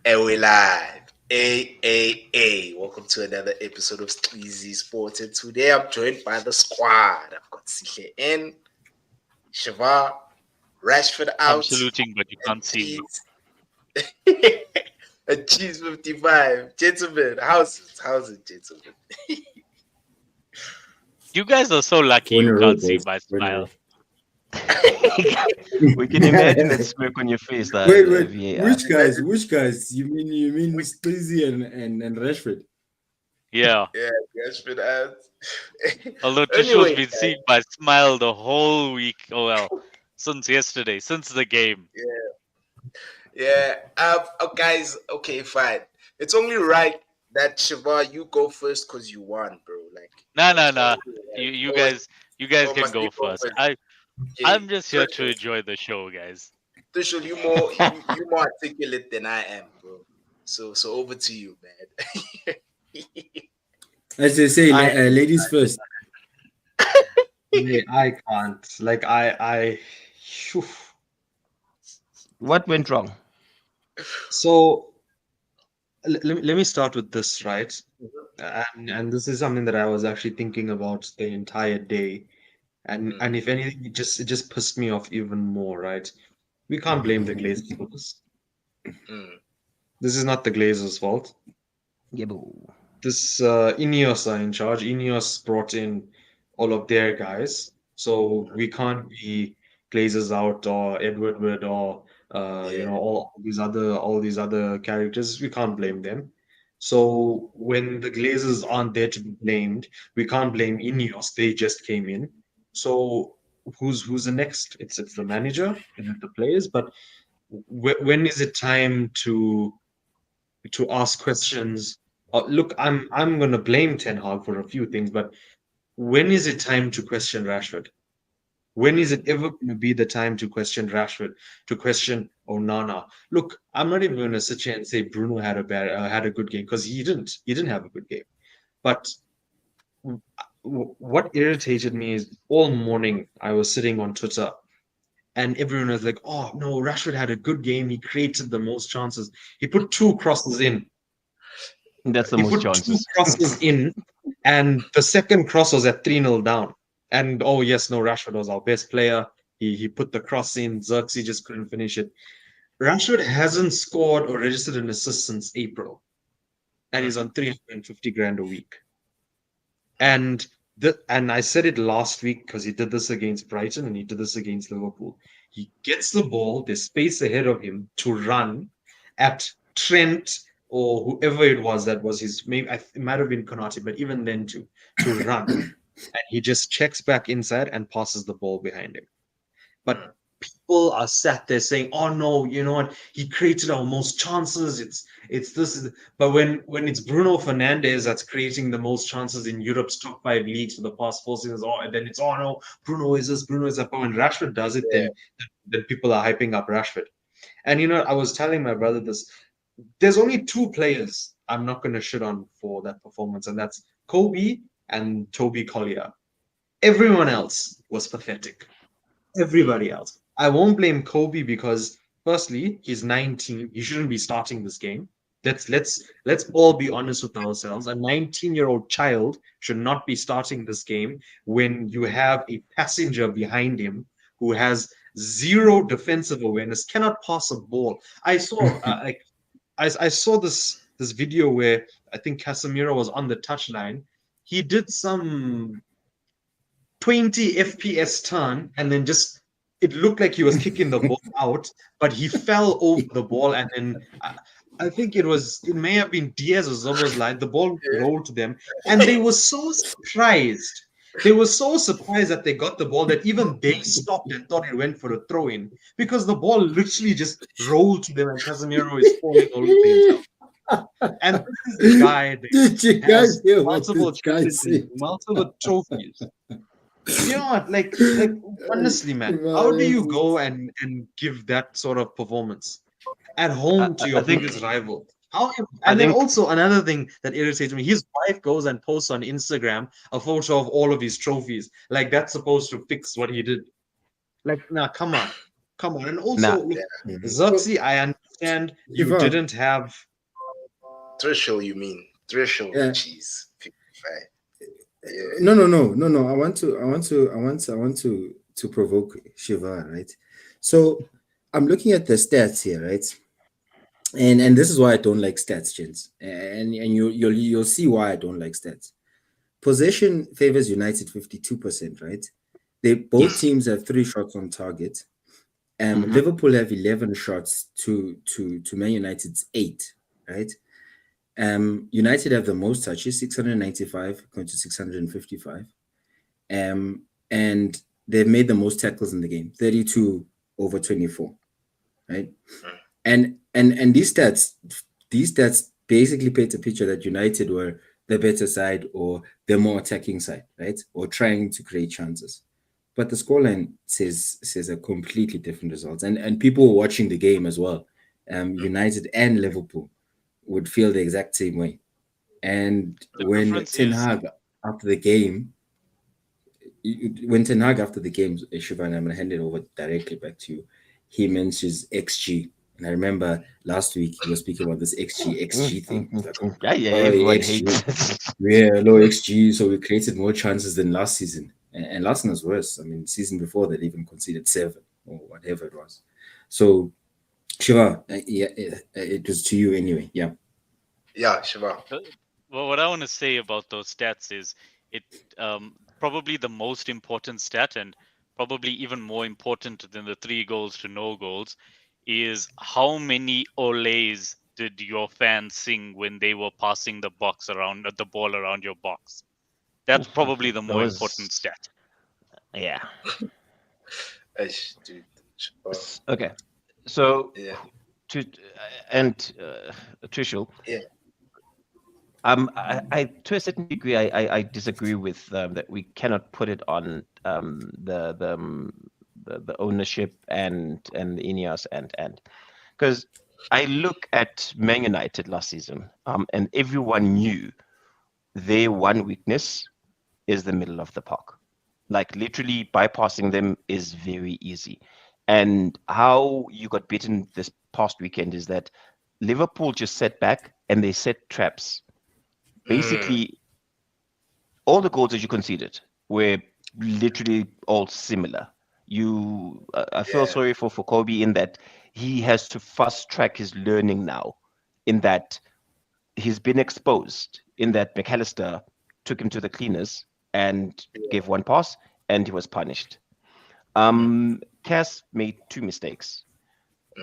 And we live. Welcome to another episode of Sleazy Sports. And today I'm joined by the squad. I've got Sihle in, Shavar, Rashford I'm out, saluting, but you and can't see me. Cheese. And Cheese 55. Gentlemen, how's it, gentlemen? You guys are so lucky We're in you a row, can't see boys. my We're in a smile. row. We can imagine that smirk on your face, Wait. VAR. Which guys? Imagine Which guys? You mean we, Stacey and Rashford? Yeah. yeah, Rashford out. Although Trisho's Anyway, been seeing my smile the whole week. Oh well, since yesterday, since the game. yeah. Guys. Okay, fine. It's only right that Shiva, you go first because you won, bro. Nah, Like nah, it's only nah. right. You Or, guys, you guys or can must you go go first. first? Okay, I'm just here to Tushel, enjoy the show, guys. Tushel, you more articulate than I am, bro. So over to you, man. As they say, I ladies first. I can't. Phew. What went wrong? So let me start with this, right? And this is something that I was actually thinking about the entire day. And if anything, it just pissed me off even more, right? We can't blame the Glazers for this. Mm, This is not the Glazers' fault. Yebo. This Ineos are in charge. Ineos brought in all of their guys, so we can't be Glazers out or Edward Wood or yeah, all these other characters. We can't blame them. So when the Glazers aren't there to be blamed, we can't blame Ineos. They just came in. So who's the next? It's the manager and the players. But when is it time to ask questions? Look, I'm gonna blame Ten Hag for a few things, but when is it time to question Rashford? When is mm, it ever going to be the time to question Rashford, to question Onana? Look, I'm not even going to sit here and say Bruno had a good game because he didn't. He didn't have a good game. But what irritated me is all morning I was sitting on Twitter and everyone was like, "Oh no, Rashford had a good game. He created the most chances. He put two crosses in. That's the He most put two chances. crosses in, and the second cross was at 3-0 down. And oh yes, no, Rashford was our best player. He put the cross in. Xerxes just couldn't finish it. Rashford hasn't scored or registered an assist since April, and he's mm, on 350 grand a week. And I said it last week because he did this against Brighton and he did this against Liverpool. He gets the ball, there's space ahead of him to run at Trent or whoever it was that was his. Maybe it might have been Konate, but even then to run, and he just checks back inside and passes the ball behind him. But mm. people are sat there saying, "Oh no, you know what? He created our most chances. It's this." But when it's Bruno Fernandes that's creating the most chances in Europe's top five leagues for the past 4 seasons, and then it's, "Oh no, Bruno is this, Bruno is that." But when Rashford does it, Yeah, then people are hyping up Rashford. And I was telling my brother this. There's only two players I'm not going to shit on for that performance, and that's Kobe and Toby Collier. Everyone else was pathetic. Everybody else. I won't blame Kobe because firstly, he's 19. He shouldn't be starting this game. Let's all be honest with ourselves. A 19-year-old child should not be starting this game when you have a passenger behind him who has zero defensive awareness, cannot pass a ball. I saw this video where I think Casemiro was on the touchline. He did some 20 FPS turn and then just it looked like he was kicking the ball out, but he fell over the ball and then I think it may have been Diaz or Zobo's line. The ball rolled to them, and they were so surprised. They were so surprised that they got the ball that even they stopped and thought it went for a throw in because the ball literally just rolled to them and Casemiro is falling all over himself. And this is the guy that Did you guys has hear what multiple this guy challenges, said? multiple trophies. You know what? Like honestly, man, how do you go and give that sort of performance at I, home I to I your think biggest rival? How? I And then think also another thing that irritates me: his wife goes and posts on Instagram a photo of all of his trophies. Like that's supposed to fix what he did. Like, nah, come on, come on. And also, nah. look, Mhm. Xerxes, I understand you Shiva. didn't have. Threshold, you mean? Threshold, Yeah. jeez. 55. Yeah. No. I want to provoke Shiva, right? So I'm looking at the stats here, right? And this is why I don't like stats, gents. And you'll see why I don't like stats. Possession favors United 52%, right? They both Yes. teams have 3 shots on target. Mhm. Liverpool have 11 shots to Man United's 8, right? United have the most touches, 695 going to 655. And they've made the most tackles in the game, 32 over 24, right? And these stats basically paint a picture that United were the better side or the more attacking side, right? Or trying to create chances. But the scoreline says a completely different result. And people watching the game as well, United and Liverpool, would feel the exact same way. And The when difference Ten is Hag after the game, Shivan, I'm going to hand it over directly back to you. He mentions XG. And I remember last week he was speaking about this XG thing. He's like, Yeah, oh, everyone XG. hates it. Yeah, low XG. So we created more chances than last season. And last one was worse. I mean, season before they even conceded 7 or whatever it was. So, Shiva, it was to you anyway. Yeah. Yeah, Shiva. well, what I want to say about those stats is it probably the most important stat, and probably even more important than the 3 goals to no goals, is how many olays did your fans sing when they were passing the ball around your box. That's probably the more important stat. Yeah. Dude. Shiva. Okay. So Yeah. to and Trishul, Yeah. I to a certain degree, I disagree with that we cannot put it on the ownership and the Ineos and because I look at Man United last season, and everyone knew their one weakness is the middle of the park. Like literally bypassing them is very easy. And how you got beaten this past weekend is that Liverpool just sat back and they set traps. Basically, all the goals that you conceded were literally all similar. I feel Yeah. sorry for Kobe in that he has to fast track his learning now, in that he's been exposed, in that McAllister took him to the cleaners and gave one pass and he was punished. Cass made 2 mistakes.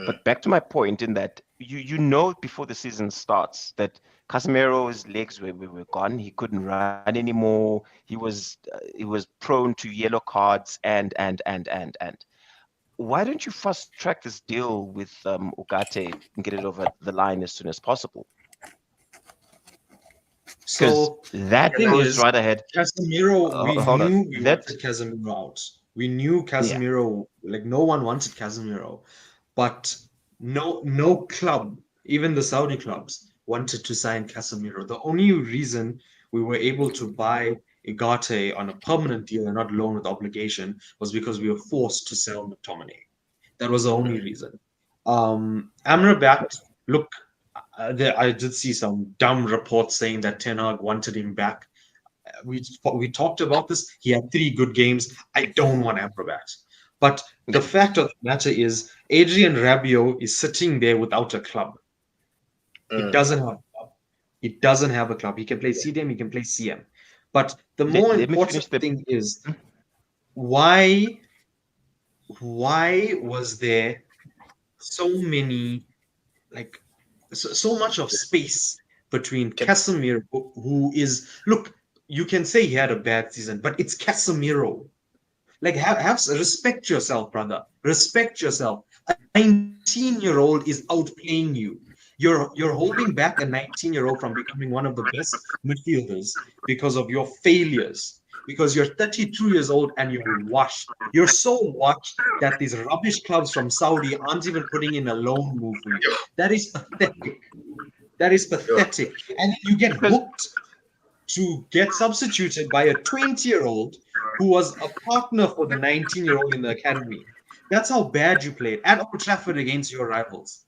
But back to my point in that you know before the season starts that Casemiro's legs were gone. He couldn't run anymore. He was prone to yellow cards and. Why don't you fast track this deal with Ugarte and get it over the line as soon as possible? Because So that the thing goes is, right ahead. Casemiro, we Hold on. knew we That wanted Casemiro out. We knew Casemiro, like no one wanted Casemiro, but no club, even the Saudi clubs, wanted to sign Casemiro. The only reason we were able to buy Igate on a permanent deal and not loan with obligation was because we were forced to sell McTominay. That was the only reason. Amrabat, look, I did see some dumb reports saying that Ten Hag wanted him back. We talked about this. He had 3 good games. I don't want Amrabat. But the fact of the matter is, Adrian Rabiot is sitting there without a club. He doesn't have a club. He doesn't have a club. He can play CDM, he can play CM. But the more let me important finish the. thing is why was there so many like so much of space between Casemiro, who is, look, you can say he had a bad season, but it's Casemiro. Like, have respect yourself, brother. Respect yourself. A 19-year-old is outplaying you. You're holding back a 19-year-old from becoming one of the best midfielders because of your failures. Because you're 32 years old and you're washed. You're so washed that these rubbish clubs from Saudi aren't even putting in a loan move for you. That is pathetic. That is pathetic. And you get booked to get substituted by a 20-year-old who was a partner for the 19-year-old in the academy. That's how bad you played at Oldtrafford against your rivals.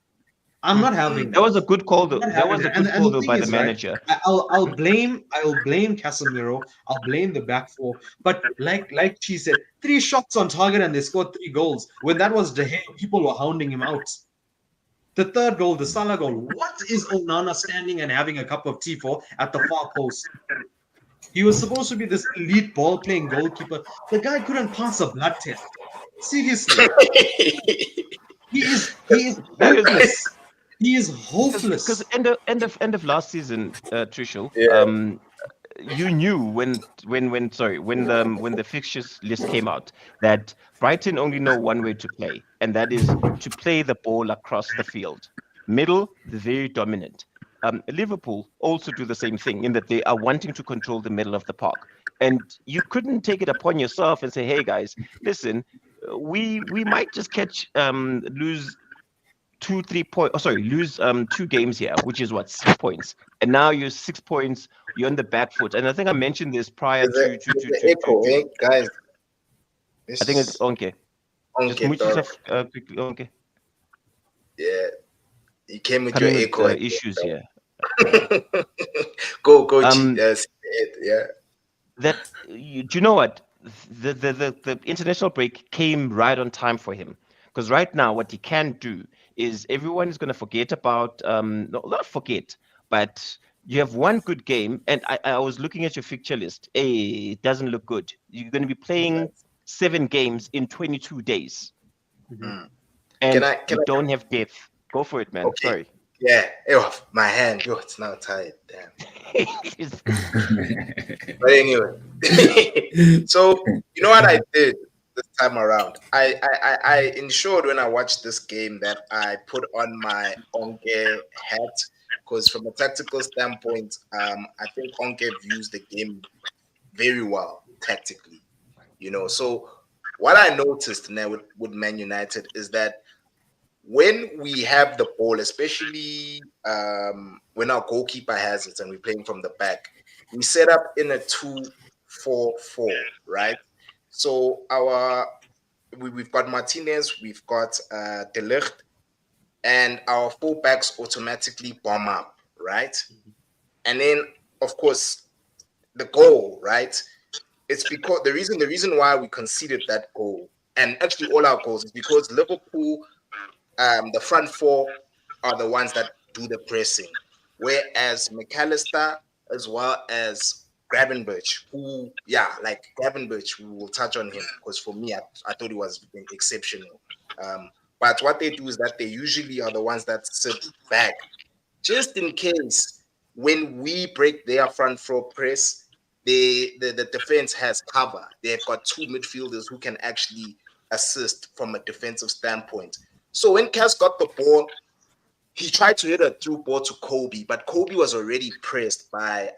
I'm not having That was a good call, though. I'm not That having was a that. good And call, the though, thing by the is, right? manager. I'll blame Casemiro. I'll blame the back four. But like she said, 3 shots on target and they scored 3 goals. When that was De Gea, people were hounding him out. The third goal, the Salah goal. What is Onana standing and having a cup of tea for at the far post? He was supposed to be this elite ball playing goalkeeper. The guy couldn't pass a blood test. Seriously, he is Because hopeless. He is because hopeless. end of last season, Trishul, Yeah. you knew when the fixtures list came out that Brighton only know one way to play, and that is to play the ball across the field. Middle, they're very dominant. Liverpool also do the same thing in that they are wanting to control the middle of the park. And you couldn't take it upon yourself and say, "Hey guys, listen, we might just lose 2 3 points. Oh, sorry, lose 2 games here, which is what 6 points. And now you're 6 points. You're on the back foot. And I think I mentioned this prior There's a echo, to. hey guys. I think it's This okay. Just okay, mute dog. yourself quickly. Okay, Yeah, you came with your coming with echo. issues here. Go, Um, yeah. Do you know what? The international break came right on time for him, because right now what he can do is everyone is going to forget about not forget, but you have one good game, and I was looking at your fixture list. Hey, it doesn't look good. You're going to be playing 7 games in 22 days, Mm. and Can you I? don't have depth. Go for it, man. Okay. Sorry. Yeah. Ew, my hand. Yo, it's now tired. Damn. But anyway, so you know what I did this time around? I ensured when I watched this game that I put on my Onke hat because from a tactical standpoint, I think Onke views the game very well tactically. So what I noticed now with Man United is that when we have the ball, especially when our goalkeeper has it and we're playing from the back, we set up in a 2-4-4, right? So we've got Martinez, we've got De Ligt, and our fullbacks automatically bomb up, right? And then, of course, the goal, right? It's because the reason why we conceded that goal, and actually all our goals, is because Liverpool, the front four are the ones that do the pressing, whereas McAllister as well as Gravenberch, like Gravenberch, we will touch on him because for me, I thought he was exceptional. But what they do is that they usually are the ones that sit back just in case when we break their front four press, the defense has cover. They've got 2 midfielders who can actually assist from a defensive standpoint. So when Cass got the ball, he tried to hit a through ball to Kobe, but Kobe was already pressed by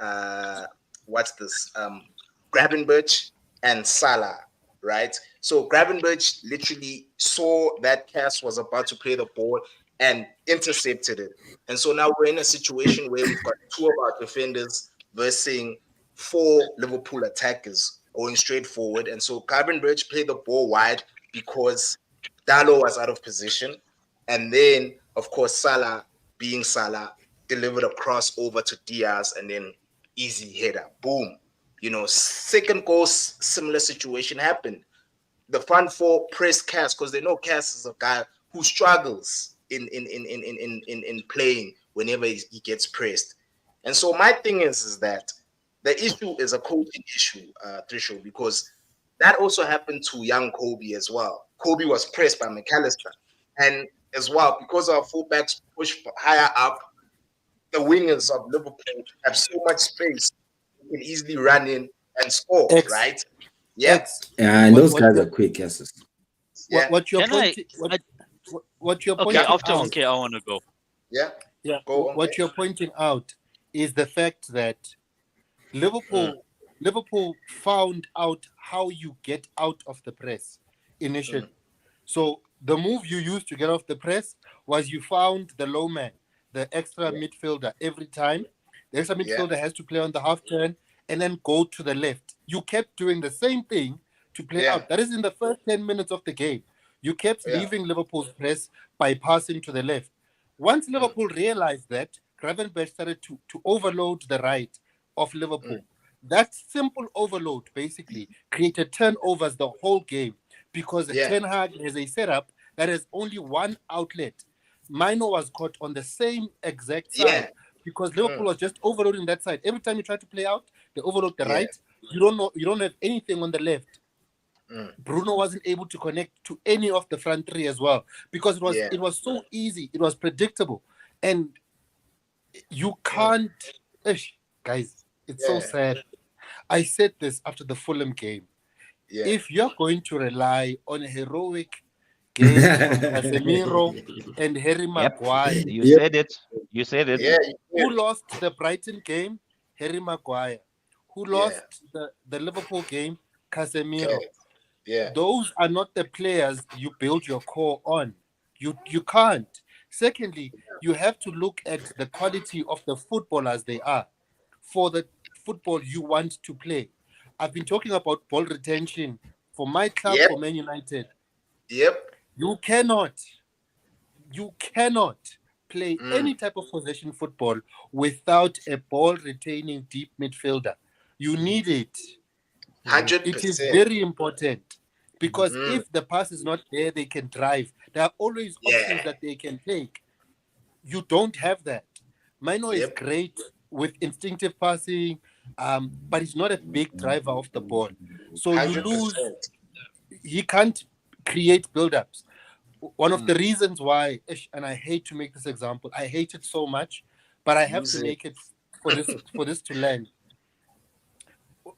Gravenberch and Salah, right? So Gravenberch literally saw that Cass was about to play the ball and intercepted it. And so now we're in a situation where we've got 2 of our defenders versus 4 Liverpool attackers going straight forward. And so Gravenberch played the ball wide because Dalo was out of position. And then, of course, Salah, being Salah, delivered a cross over to Diaz and then easy header. Boom. Second goal, similar situation happened. The front four pressed Cass because they know Cass is a guy who struggles in playing whenever he gets pressed. And so my thing is that the issue is a coaching issue, Trishul, because that also happened to young Kobe as well. Kobe was pressed by McAllister. And as well, because our fullbacks push higher up, the wingers of Liverpool have so much space, they can easily run in and score, X, right? Yeah. X. Yeah, and What, those what, guys what, are quick asses. Yeah. what you're Can I? pointing, what you're Okay, pointing after out, okay, I want to go. Yeah. yeah, Go on. what you're pointing out is the fact that Liverpool found out how you get out of the press initially. So the move you used to get off the press was you found the low man, the extra midfielder every time. The extra midfielder has to play on the half turn and then go to the left. You kept doing the same thing to play out. That is in the first 10 minutes of the game. You kept leaving Liverpool's press by passing to the left. Once Liverpool realized that, Gravenberch started to overload the right of Liverpool. That simple overload basically created turnovers the whole game because Ten Hag has a setup that has only one outlet. Mino was caught on the same exact side because Liverpool was just overloading that side. Every time you try to play out, they overload the right. You don't have anything on the left. Bruno wasn't able to connect to any of the front three as well because it was so easy. It was predictable, and you can't. Guys, it's so sad. I said this after the Fulham game. If you're going to rely on a heroic game from Casemiro and Harry Maguire, You said it. You said it. who lost the Brighton game? Harry Maguire. Who lost the Liverpool game? Casemiro. Those are not the players you build your core on. You can't. Secondly, you have to look at the quality of the footballers they are for the football you want to play. I've been talking about ball retention for my club, for Man United. You cannot play any type of possession football without a ball retaining deep midfielder. You need it. 100%. It is very important because if the pass is not there, they can drive. There are always options that they can take. You don't have that. Mino is great with instinctive passing, but he's not a big driver of the ball. So 100%. You lose. He can't create build-ups. One of the reasons why, and I hate to make this example, I hate it so much, but I have to make it for this to land.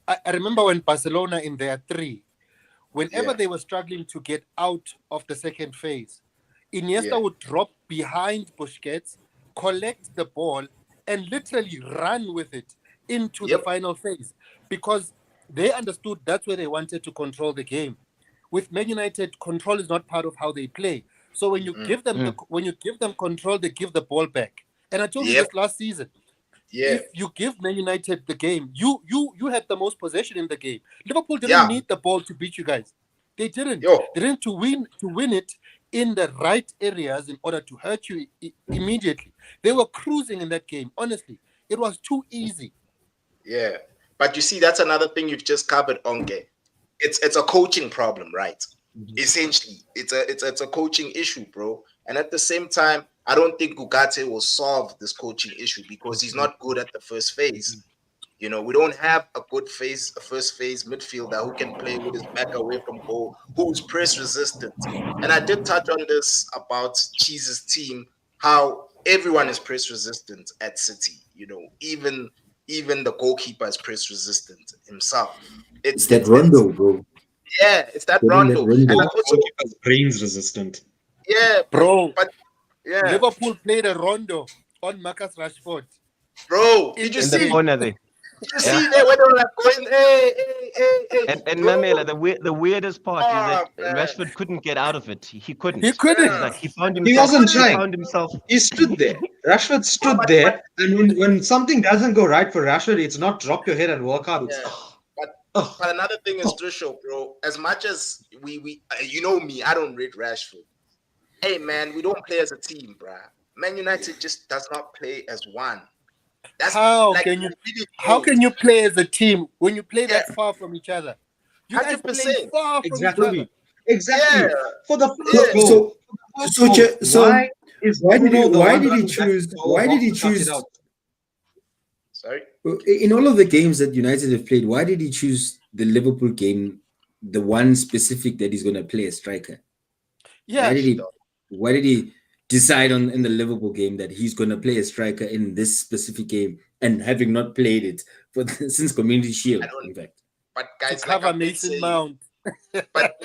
I remember when Barcelona in their 3, whenever they were struggling to get out of the second phase, Iniesta would drop behind Busquets, collect the ball, and literally run with it into the final phase because they understood that's where they wanted to control the game. With Man United, control is not part of how they play. So when you give them when you give them control, they give the ball back. And I told you this last season. If you give Man United the game, you had the most possession in the game. Liverpool didn't need the ball to beat you guys. They didn't. They didn't to win it in the right areas in order to hurt you immediately. They were cruising in that game. Honestly, it was too easy. Yeah, but you see, that's another thing you've just covered, Onke. It's a coaching problem, right? Essentially, it's a coaching issue, bro. And at the same time, I don't think Ugarte will solve this coaching issue because he's not good at the first phase. You know, we don't have a good first phase midfielder who can play with his back away from goal, who's press resistant. And I did touch on this about Cheese's team, how everyone is press resistant at City. You know, even the goalkeeper is press resistant himself. It's that Rondo, bro. Yeah, it's that Rondo. And I also goalkeeper's brains resistant. Yeah, bro. But yeah, Liverpool played a Rondo on Marcus Rashford. Bro, did you in see the corner there? Did you see that when they were like going, hey, And bro. Mamela, the weirdest part is that man. Rashford couldn't get out of it. He couldn't. He couldn't. Yeah. Like he found He himself. wasn't He trying. found himself. He stood there. Rashford stood there, and when something doesn't go right for Rashford, it's not drop your head and work out. It's But another thing is Trisho, bro. As much as we you know me, I don't rate Rashford. Hey man, we don't play as a team, bruh. Man United just does not play as one. That's How can you play as a team when you play that far from each other? You guys 100%. play far from each other. Exactly. Yeah. For the first goal. Why did he choose? Sorry. In all of the games that United have played, why did he choose the Liverpool game, the one specific that he's going to play a striker? Yeah. Why did he decide in the Liverpool game that he's going to play a striker in this specific game and having not played it since Community Shield, in fact? But guys, to cover Mason Mount. But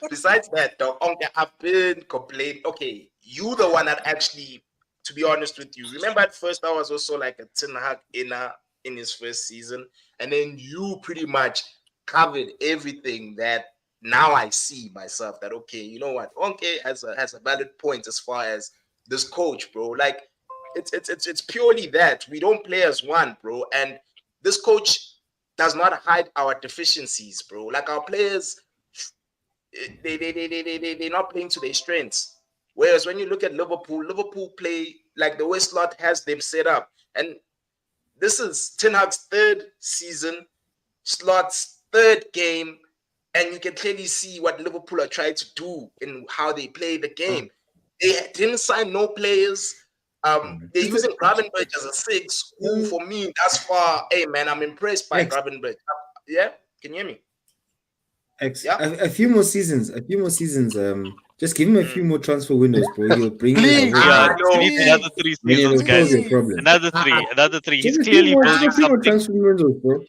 besides that, though, I've been complaining. Okay, you the one that actually, to be honest with you, remember at first I was also like a Ten Hag in his first season, and then you pretty much covered everything that now I see myself that okay, you know what, Onke has a valid point as far as this coach, bro. Like it's purely that we don't play as one, bro, and this coach does not hide our deficiencies, bro. Like our players, they're not playing to their strengths. Whereas when you look at Liverpool play like the way Slot has them set up. And this is Ten Hag's third season, Slot's third game, and you can clearly see what Liverpool are trying to do in how they play the game. They didn't sign no players. They're using Gravenberch as a 6, who for me, thus far, hey man, I'm impressed by Gravenberch. Yeah, can you hear me? A few more seasons. Just give him a few more transfer windows, bro. He'll bring you the whole Yeah, thing. he needs another 3 Yeah, seasons, it'll guys. solve your problem. Another three. He's Just a clearly building few more something. transfer windows, bro.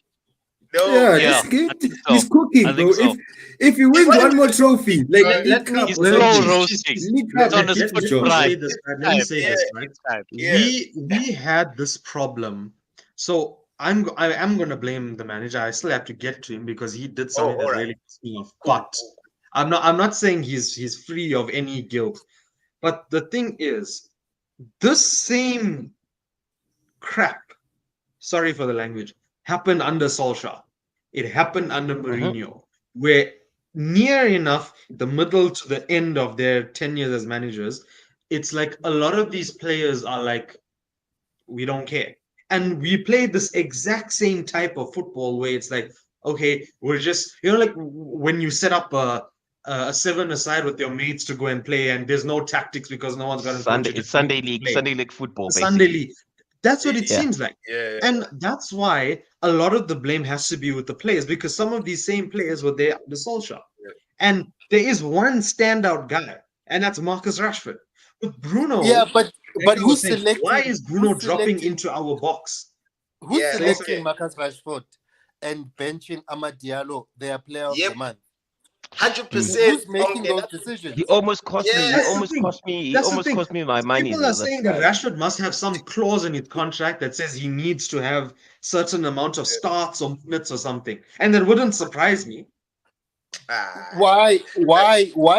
No, Yeah, Yeah, just give, I think he's so. cooking, I bro. think so. If he wins one more trophy, like let League me- Cup He's or slow something, roasting. League He's Cup, on his that's foot the job. Let me prime. say this, right? Let me say this, right? Yeah. We had this problem. So I am gonna blame the manager. I still have to get to him because he did something that alright. really pissed me off. But I'm not saying he's free of any guilt. But the thing is, this same crap, sorry for the language, happened under Solskjaer. It happened under Mourinho, where near enough the middle to the end of their tenures as managers, it's like a lot of these players are like, we don't care. And we play this exact same type of football where it's like, okay, we're just, like when you set up a 7-a-side with your mates to go and play, and there's no tactics because no one's going to It's Sunday League football, Sunday basically. league. That's what it Yeah. seems like. Yeah. And that's why a lot of the blame has to be with the players, because some of these same players were there under Solskjaer. And there is one standout guy, and that's Marcus Rashford. With Bruno, Yeah, but like I was who's saying, selecting? why is Bruno who's dropping selecting- into our box? Who's Yeah, selecting Marcus Rashford and benching Amad Diallo, their player of the month? 100%. Who's making those decisions? He almost cost me. Yeah. He almost cost me. He That's the almost thing. cost me my money. People are saying that Rashford must have some clause in his contract that says he needs to have certain amount of starts or minutes or something, and that wouldn't surprise me. Why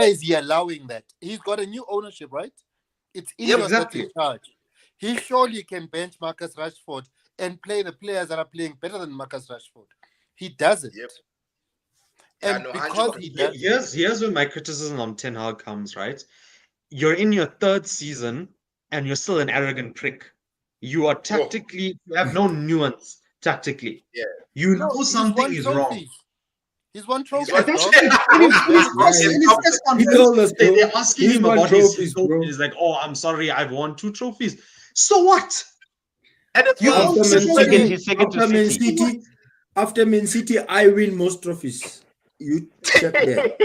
is he allowing that? He's got a new ownership, right? It's Ineos that's in charge. He surely can bench Marcus Rashford and play the players that are playing better than Marcus Rashford. He doesn't. And because he does, here's where my criticism on Ten Hag comes, right? You're in your third season and you're still an arrogant prick. You are tactically, you have no nuance tactically. Yeah. You know something is wrong. He's won trophies. He told us they're asking him about his trophies. He's like, oh, I'm sorry, I've won 2 trophies. So what? And after Man City, I win most trophies. You check there.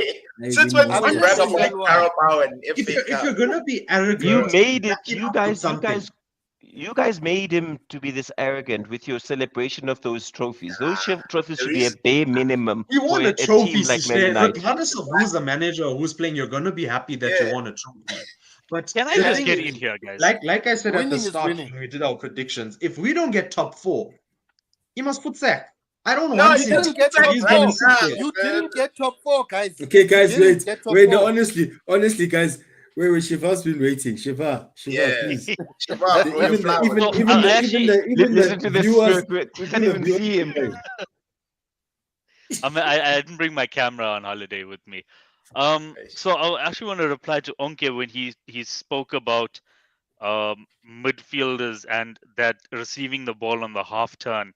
Since when did we brag about Carabao and FA Cup? If you're gonna be arrogant, you made it. You guys made him to be this arrogant with your celebration of those trophies. Those trophies should be a bare minimum. You won for a trophy, team like Man United. regardless of who's the manager or who's playing. You're gonna be happy that you won a trophy. But can I just get in here, guys? Like I said at the start when we did our predictions, if we don't get top 4, he must put sack. I don't want you didn't get top 4. You didn't get top 4, guys. Okay, guys, wait. No, honestly, guys. Wait, Shiva's been waiting. Shiva, please. Shiva, even the viewers, we can't even see him. I didn't bring my camera on holiday with me. So I actually want to reply to Onke when he spoke about midfielders and that receiving the ball on the half turn.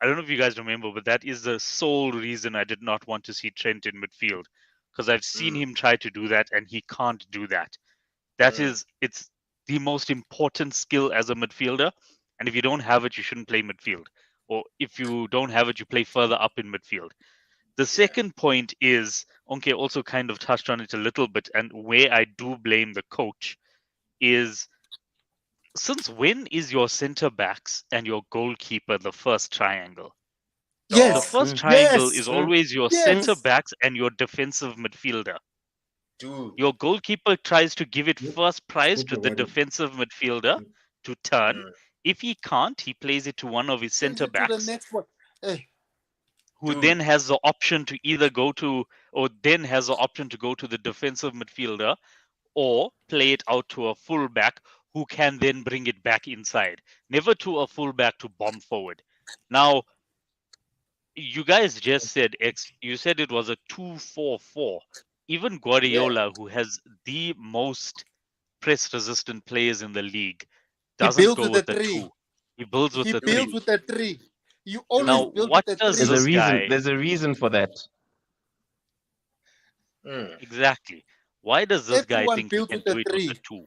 I don't know if you guys remember, but that is the sole reason I did not want to see Trent in midfield, because I've seen him try to do that and he can't do that. It's the most important skill as a midfielder, and if you don't have it, you shouldn't play midfield. Or if you don't have it, you play further up in midfield. The second point is, Onke also kind of touched on it a little bit, and where I do blame the coach is, since when is your centre backs and your goalkeeper the first triangle? Yes. The first triangle is always your centre backs and your defensive midfielder. Dude. Your goalkeeper tries to give it first prize to the defensive midfielder to turn. If he can't, he plays it to one of his centre backs, who then has the option to either go to the defensive midfielder or play it out to a fullback who can then bring it back inside. Never to a fullback to bomb forward. Now, you guys just said you said it was a 2-4-4. Even Guardiola, who has the most press-resistant players in the league He doesn't builds go with a with the 3. 2. He builds with He the builds 3. with a 3. You always Now, build what with a does 3. There's a this reason. guy There's a reason for that. exactly? Why does this guy Everyone think he builds can with a do it with the 3. 2?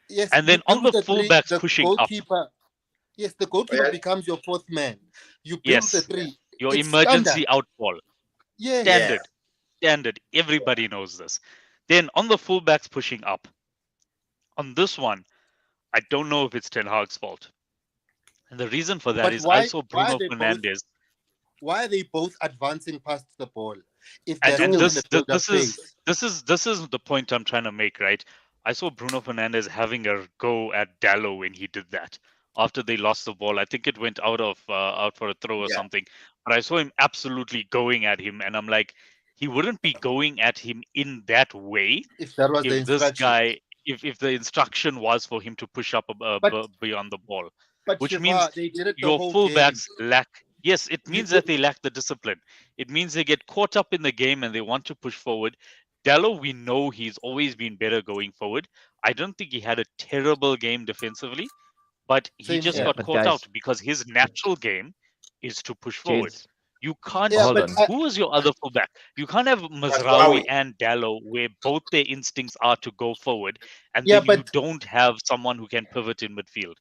Yes, And you then on build the with a 3. fullbacks The pushing up, goalkeeper. Yes, the goalkeeper Yeah. becomes your 4th man. You build with a yes, 3. your It's emergency standard. out ball, Yes. Yeah. standard. Everybody knows this. Then on the fullbacks pushing up, on this one, I don't know if it's Ten Hag's fault. And the reason for that But is I saw why are Bruno they both Fernandes, advancing past the ball if they're and still in this the this, build-up phase? this is the point I'm trying to make, right? I saw Bruno Fernandes having a go at Dallo when he did that after they lost the ball. I think it went out for a throw or Yeah. something. But I saw him absolutely going at him, and I'm like, he wouldn't be going at him in that way If that was the if this instruction. guy, if the instruction was for him to push up But beyond the ball, but which Shiva, means they did it the your whole game. fullbacks lack. Yes, it You means that could, they lack the discipline. It means they get caught up in the game and they want to push forward. Dallo, we know he's always been better going forward. I don't think he had a terrible game defensively, but he same just Yeah, here. got but caught out guys, because his natural game is to push forward. Jeds, You can't. Yeah, hold but on. Who is your other fullback? You can't have Mazraoui Mazraoui. and Dallo where both their instincts are to go forward, and yeah, then you but don't have someone who can pivot in midfield.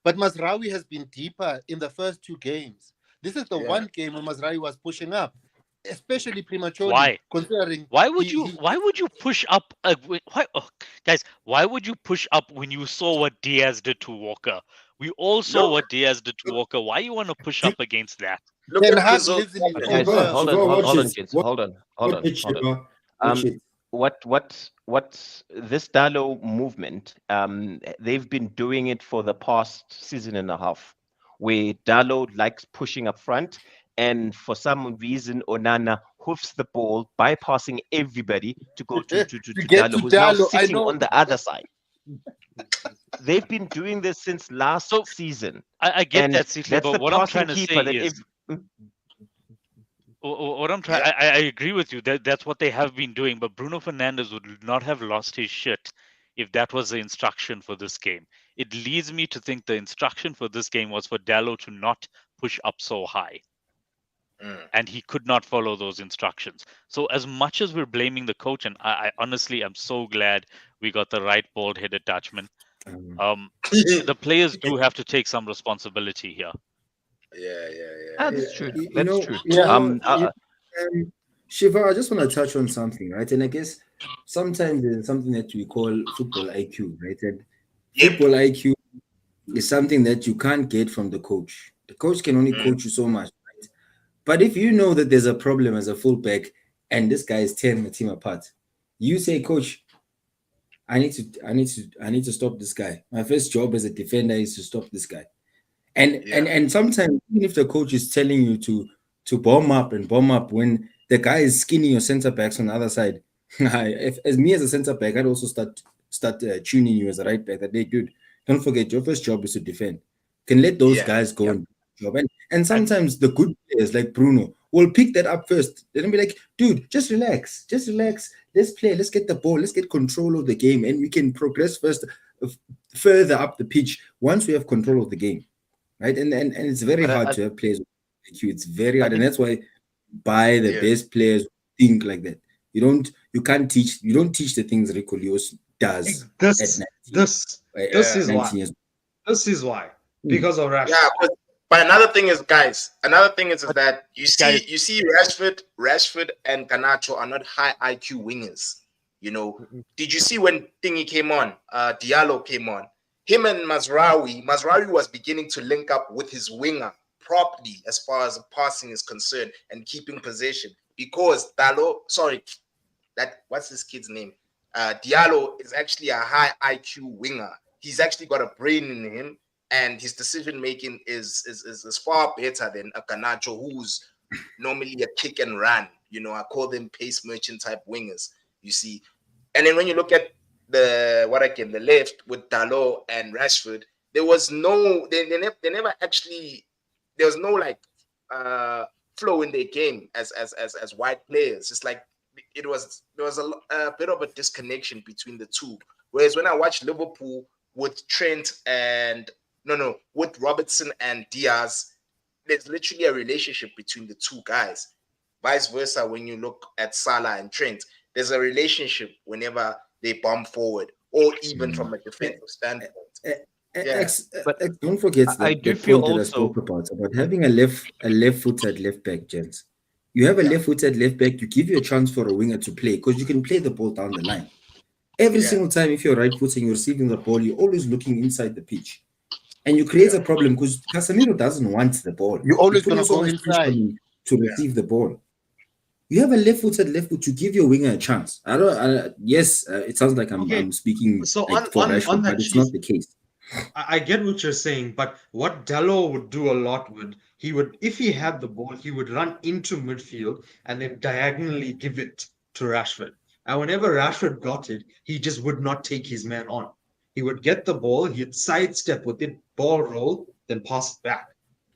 Mazraoui has been deeper in the first 2 games. This is the Yeah. one game when Mazraoui was pushing up, especially prematurely, Why? considering Why would you? he Why would you push up? Why, oh, guys? Why would you push up when you saw what Diaz did to Walker? We all saw Look, what Diaz did to Walker. Why you want to push up against that? look Ten at Hag Brazil's lives in his But own problem. guys, world. Shiva, Shiva, watch hold on, it. Jeds, hold on, Watch it, hold on. Shiva. Watch Um, it. what this Dallo movement? They've been doing it for the past season and a half, where Dallo likes pushing up front, and for some reason, Onana hoofs the ball, bypassing everybody to go to To get Dallo, to who's now Dallo, I sitting know. on the other side. They've been doing this since last So season, I get and that, Sihle, that's but the what I'm passing trying to keeper say that is, what I'm trying, Yeah. I agree with you. That's what they have been doing. But Bruno Fernandes would not have lost his shit if that was the instruction for this game. It leads me to think the instruction for this game was for Dallo to not push up so high, and he could not follow those instructions. So as much as we're blaming the coach, and I honestly am so glad we got the right bald-headed Dutchman, Um, the players do have to take some responsibility here. Yeah. that's true. you That's know, true. Yeah. Shiva, I just want to touch on something, right? And I guess sometimes there's something that we call football IQ, right? And Yep. football IQ is something that you can't get from the coach. The coach can only coach you so much, right? But if you know that there's a problem as a fullback and this guy is tearing the team apart, you say, Coach, I need to stop this guy. My first job as a defender is to stop this guy. And Yeah. and sometimes even if the coach is telling you to bomb up when the guy is skinny your center backs on the other side, if as me as a center back, I'd also start tuning you as a right back. That hey, dude, don't forget your first job is to defend. Can let those Yeah. guys go Yep. and do the job. And sometimes the good players like Bruno will pick that up first. They'll be like, dude, just relax. Let's play. Let's get the ball. Let's get control of the game, and we can progress further up the pitch once we have control of the game. Right, and it's very But hard to have players like you. It's very hard, and that's why buy the Yeah. best players who think like that. You don't teach the things Rico Lewis does at 19, This at is 19 why. years. This is why. Because of Rashford. Yeah, but another thing is, guys. Another thing is that guys- you see Rashford and Garnacho are not high IQ wingers. You know, did you see when Thingy came on? Diallo came on. Him and Mazraoui was beginning to link up with his winger properly as far as passing is concerned and keeping possession. Because what's this kid's name? Diallo is actually a high IQ winger. He's actually got a brain in him, and his decision making is far better than a Garnacho, who's normally a kick and run. You know, I call them pace merchant type wingers. You see, and then when you look at the left with Dalot and Rashford, there was no they never actually there was no like flow in their game as white players. It's like there was a bit of a disconnection between the two. Whereas when I watch Liverpool with Trent and with Robertson and Diaz, there's literally a relationship between the two guys. Vice versa, when you look at Salah and Trent, there's a relationship whenever they bomb forward, or even from a defensive standpoint. Yeah. But Don't forget I that do the feel point that I also spoke about having a left-footed left back, gents. You have a left-footed left back, you give you a chance for a winger to play because you can play the ball down the line. Every single time, if you're right footed and you're receiving the ball, you're always looking inside the pitch. And you create a problem because Casemiro doesn't want the ball. You're always putting gonna so go much pressure on inside. him to receive the ball. You have a left-footed left foot to give your winger a chance. It sounds like I'm speaking So like on- for on Rashford, that but it's cheese- not the case. I get what you're saying, but what Dallo would do a lot if he had the ball, he would run into midfield and then diagonally give it to Rashford. And whenever Rashford got it, he just would not take his man on. He would get the ball, he'd sidestep with it, ball roll, then pass it back.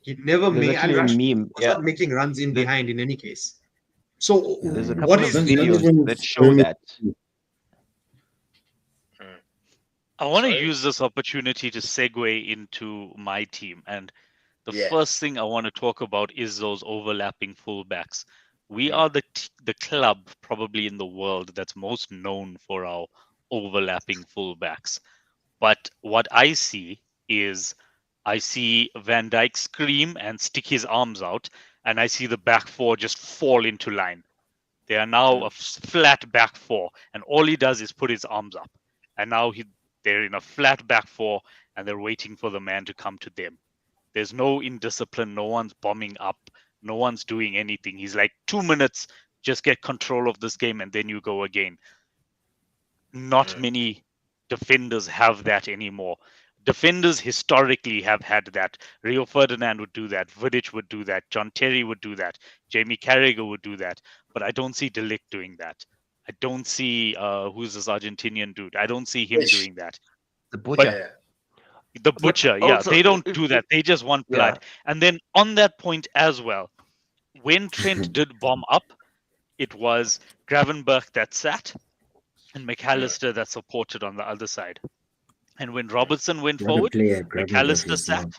He'd never there's make, and actually a Rashford meme. was Yeah, not making runs in The- behind in any case. So there's a Yeah. what couple of is Don't videos even that show frame it- that. I want to Sorry? use this opportunity to segue into my team. And the Yeah. first thing I want to talk about is those overlapping fullbacks. We Mm. are the club probably in the world that's most known for our overlapping fullbacks. But what I see is I see Van Dijk scream and stick his arms out, and I see the back four just fall into line. They are now a flat back four, and all he does is put his arms up. And now they're in a flat back four, and they're waiting for the man to come to them. There's no indiscipline. No one's bombing up. No one's doing anything. He's like, 2 minutes, just get control of this game, and then you go again. Not many defenders have that anymore. Defenders historically have had that. Rio Ferdinand would do that. Vidic would do that. John Terry would do that. Jamie Carragher would do that. But I don't see De Ligt doing that. I don't see who's this Argentinian dude. I don't see him Ish. doing that. The butcher. Yeah. The butcher, yeah, also, they don't if- do that. They just want blood. And then on that point as well, when Trent did bomb up, it was Gravenberch that sat and McAllister that supported on the other side. And when Robertson went What a forward, player Gravenberch McAllister is sat now.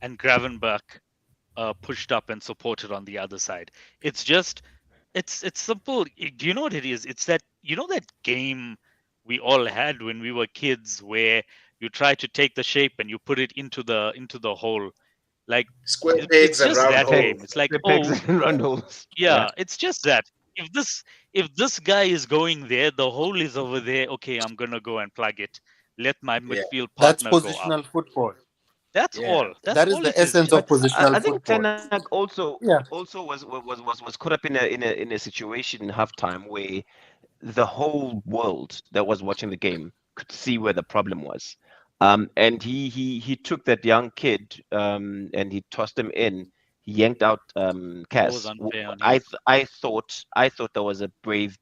and Gravenberch pushed up and supported on the other side. It's just, it's simple. Do you know what it is? It's that, that game we all had when we were kids where you try to take the shape and you put it into the hole. Like, Square it's pegs and just round that holes. game. It's like, the pegs and round holes. yeah, it's just that. If this guy is going there, the hole is over there. Okay, I'm gonna go and plug it. Let my Yeah. midfield That's partner go up. positional football. That's Yeah. all. That's That is all the it is, essence Jim. of positional I think football. Ten Hag also Yeah. was caught up in a situation in halftime where the whole world that was watching the game could see where the problem was. And he took that young kid and he tossed him in. He yanked out That Cass. was unfair on I him. thought that was a brave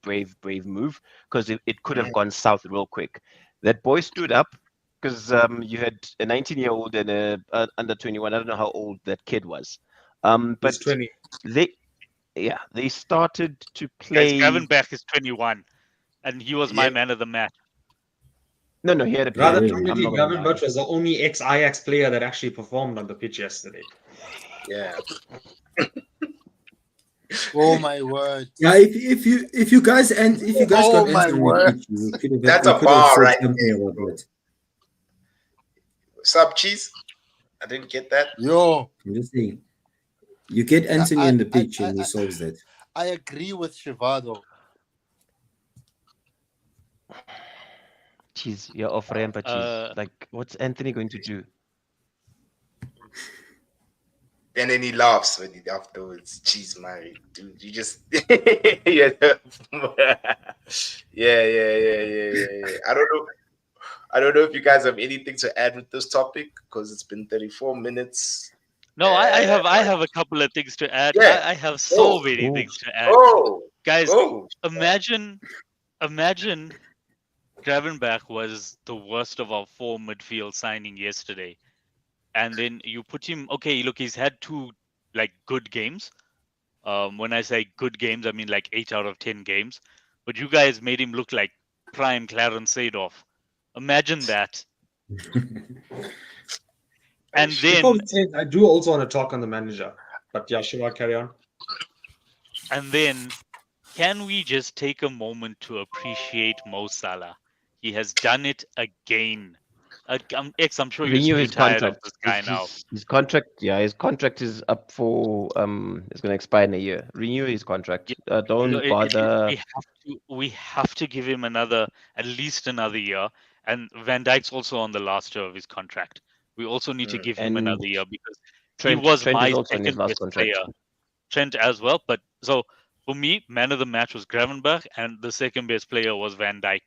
move because it could have gone south real quick. That boy stood up because you had a 19-year-old and a under 21. I don't know how old that kid was. But He's 20. they started to Guys, play. Gravenberch is 21, and he was my Yeah. man of the match. No, he had a Rather play. technically, I'm not gonna lie. Gravenberch was the only ex-Ajax player that actually performed on the pitch yesterday. Yeah. Oh my word. Yeah, if you guys Oh got my entering word. the pitch, you could have That's you a could have bar said right something there, about bro. that. Sup, cheese? I didn't get that. Yo, I'm just saying, you get Anthony I- in the pitch I- and he I- solves that. I agree with Shiva though. Jeez, you're off ramp, jeez. Like, what's Anthony going to do? And then he laughs when he afterwards. Cheese, my dude, you just yeah. Yeah. I don't know if you guys have anything to add with this topic because it's been 34 minutes. No, I have a couple of things to add. Yeah. I have so Oh. many Oh. things to add. Oh, Guys, oh, imagine Gravenberch was the worst of our four midfield signing yesterday. And then you put him, okay, look, he's had two like good games. When I say good games, I mean like 8 out of 10 games. But you guys made him look like prime Clarence Seedorf. Imagine that. And then Before we say, I do also want to talk on the manager, but yeah, Shiva, carry on. And then, can we just take a moment to appreciate Mo Salah? He has done it again. I'm sure you're Renew his tired of contract. this guy now. His contract, his contract is up for it's going to expire in a year. Renew his contract. Don't bother. We have to give him at least another year. And Van Dijk's also on the last year of his contract. We also need to give him And another year because Trent, he was Trent my is also in his second last best contract. player. Trent as well. But so for me, man of the match was Gravenberch, and the second best player was Van Dijk,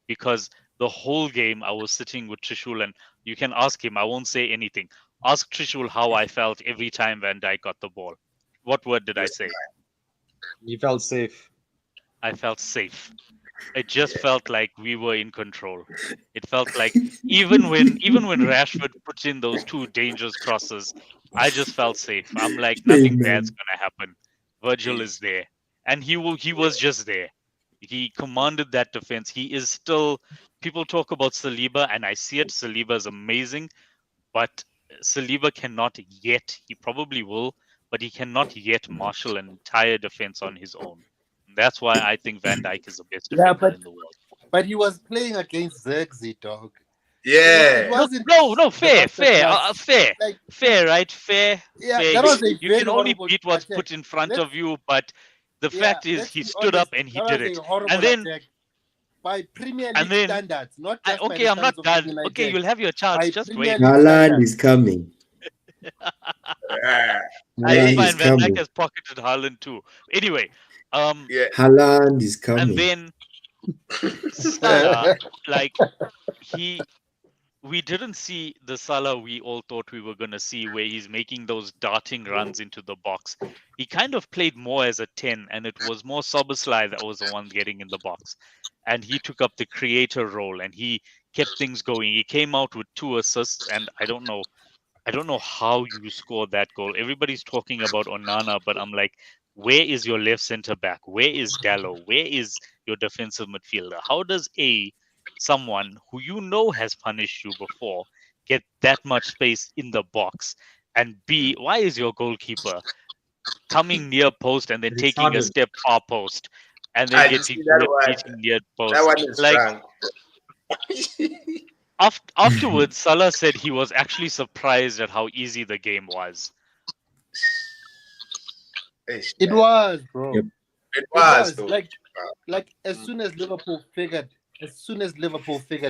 because the whole game I was sitting with Trishul, and you can ask him. I won't say anything. Ask Trishul how I felt every time Van Dijk got the ball. What word did I say? You felt safe. I felt safe. It just felt like we were in control. It felt like even when Rashford puts in those two dangerous crosses, I just felt safe. I'm like, nothing bad's gonna happen. Virgil is there, and he was just there. He commanded that defense. He is still. People talk about Saliba, and I see it. Saliba is amazing, but Saliba cannot yet. He probably will, but he cannot yet marshal an entire defense on his own. That's why I think Van Dijk is the best defender in the world. But he was playing against Zirkzee, dog. Yeah. It wasn't No, fair, Like, fair, right? Fair. yeah, fair. that was a You very can only horrible beat what's attack. put in front Let's- of you, but the fact is let's he be stood honest, up and he that did was it. a horrible And then, attack by Premier and League then- standards, not just by okay, the I'm not standards of done. United. Okay, you'll have your chance. By Just Premier wait. League Haaland standards. is coming. Yeah. It's Haaland fine. is Van Dijk coming. has pocketed Haaland too. Anyway, Yeah. Haaland is coming. and then Salah, like we didn't see the Salah we all thought we were going to see, where he's making those darting runs into the box. He kind of played more as a 10, and it was more Soboslai that was the one getting in the box. And he took up the creator role, and he kept things going. He came out with 2 assists, and I don't know how you scored that goal. Everybody's talking about Onana, but I'm like, where is your left center back? Where is Dallo? Where is your defensive midfielder? How does someone who you know has punished you before get that much space in the box? And B, why is your goalkeeper coming near post and then It's taking a hardened. step far post and I then did see getting that one. beating near post? That one is Like, drunk. Afterwards, Salah said he was actually surprised at how easy the game was. It was, bro. Yep. It was, though. Like as soon as Liverpool figured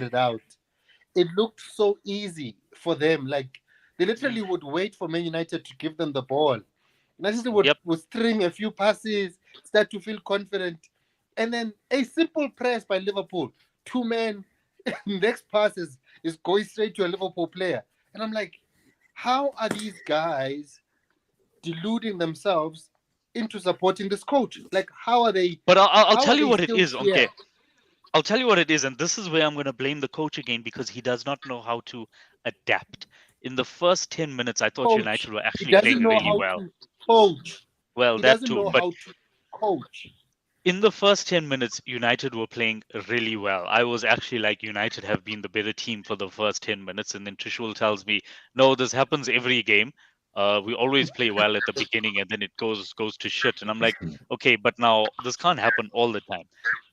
it out, it looked so easy for them. Like they literally would wait for Man United to give them the ball. Manchester would string a few passes, start to feel confident, and then a simple press by Liverpool, 2 men, next pass is going straight to a Liverpool player. And I'm like, how are these guys deluding themselves into supporting this coach? Like, how are they? But I'll how tell are you they what it still is, here? okay? I'll tell you what it is, and this is where I'm going to blame the coach again, because he does not know how to adapt. In the first 10 minutes, I thought Coach. United were He actually doesn't playing know really how well. to coach. Well, He that doesn't too. know But how to coach. in the first 10 minutes, United were playing really well. I was actually like, United have been the better team for the first 10 minutes. And then Trishul tells me, no, this happens every game. We always play well at the beginning and then it goes to shit. And I'm like, okay, but now this can't happen all the time.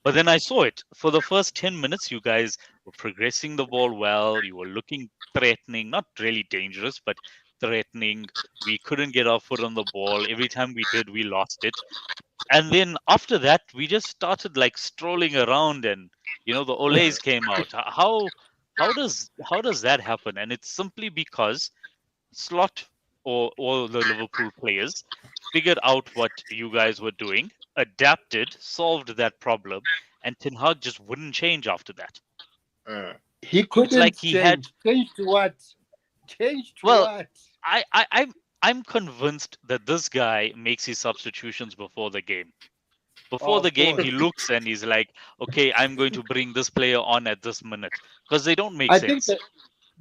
But then I saw it. For the first 10 minutes, you guys were progressing the ball well. You were looking threatening, not really dangerous, but threatening. We couldn't get our foot on the ball. Every time we did, we lost it. And then after that, we just started like strolling around, and the Olays came out. How does that happen? And it's simply because Slot or all the Liverpool players figured out what you guys were doing, adapted, solved that problem, and Ten Hag just wouldn't change after that. He couldn't like he had- change to what? Change to Well, what? I'm convinced that this guy makes his substitutions before the game. Before Of the game, course. he looks and he's like, okay, I'm going to bring this player on at this minute, because they don't make I sense. think that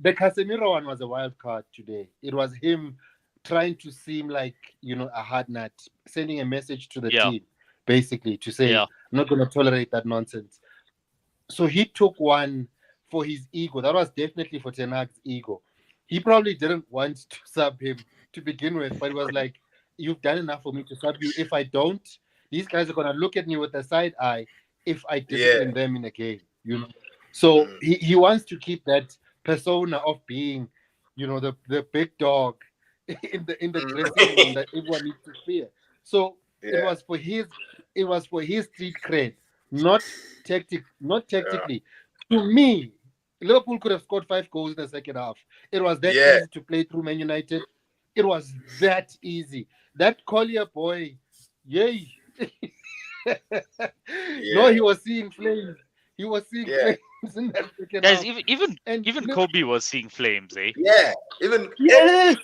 the Casemiro one was a wild card today. It was him trying to seem like, a hard nut, sending a message to the Yeah. team, basically, to say, Yeah. I'm not going to tolerate that nonsense. So he took one for his ego. That was definitely for Ten Hag's ego. He probably didn't want to sub him to begin with, but it was like, you've done enough for me to sub you. If I don't, these guys are gonna look at me with a side eye if I Yeah. discipline them in a game, you know. So Mm. he wants to keep that persona of being, you know, the big dog in the dressing room Mm. that everyone needs to fear. So it Yeah. was for his street cred, not not Yeah. tactically. To me, Liverpool could have scored 5 goals in the second half. It was that Yeah. easy to play through Man United. It was that easy. That Collier boy, yay. No, Yeah. he was seeing flames. He was seeing Yeah. flames in that second Guys, half. even And even Kobe was seeing flames, eh? Yeah. Even yes,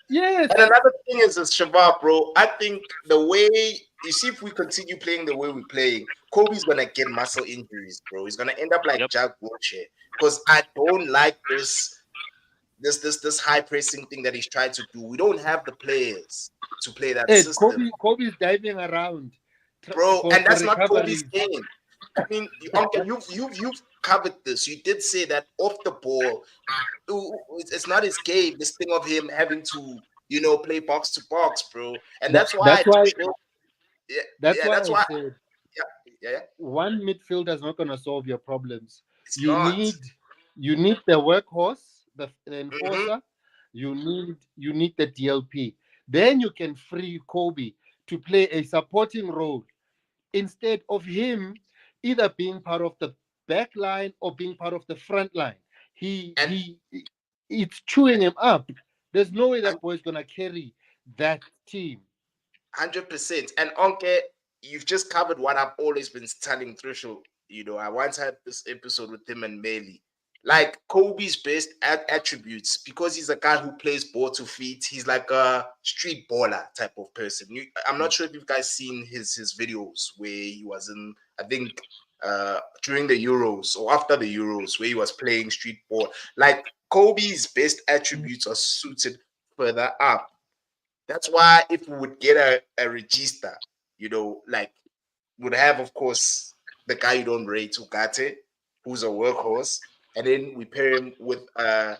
yes. and another thing is Shabab, bro. I think the way you see, if we continue playing the way we're playing, Kobe's gonna get muscle injuries, bro. He's gonna end up like Yep. Jack Wilshere. Because I don't like this high pressing thing that he's trying to do. We don't have the players to play that Hey, system, Kobe's diving around bro. And for that's not Kobe's recoveries. game. I mean, Uncle, you've covered this. You did say that off the ball, it's not his game. This thing of him having to, play box to box, bro. And that's why I That's do why feel, yeah, that's yeah, why that's I why, said yeah, one midfielder is not going to solve your problems. it's You not. need the workhorse, the Hmm. enforcer. You need the DLP. Then you can free Kobe to play a supporting role instead of him either being part of the back line or being part of the front line. And It's chewing him up. There's no way that boy's gonna carry that team. 100%. And Onke, you've just covered what I've always been telling Threshold. I once had this episode with him and Melly. Like Kobe's best attributes, because he's a guy who plays ball to feet. He's like a street baller type of person. I'm not sure if you guys seen his videos where he was in, I think, during the Euros or after the Euros, where he was playing street ball. Like Kobe's best attributes are suited further up. That's why if we would get a register, like would have, of course, the guy you don't rate, Ugarte, who's a workhorse, and then we pair him with a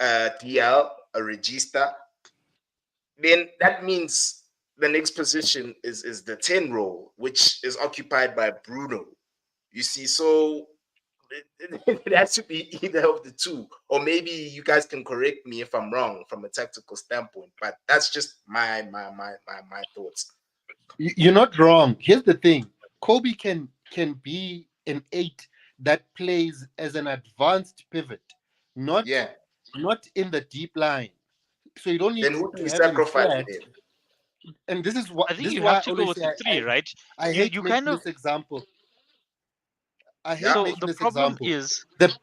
DL, a register, then that means the next position is the 10 role, which is occupied by Bruno. You see, so it has to be either of the two, or maybe you guys can correct me if I'm wrong from a tactical standpoint. But that's just my thoughts. You're not wrong. Here's the thing: Kobe can be an 8 that plays as an advanced pivot, not Yeah. in the deep line. So you don't need Then who do to we have him sacrifice flat. then? And I think this is you why have I to go always with say the three, right? I You hate you kind making of this example. I hate Yeah. so making the this problem example. is The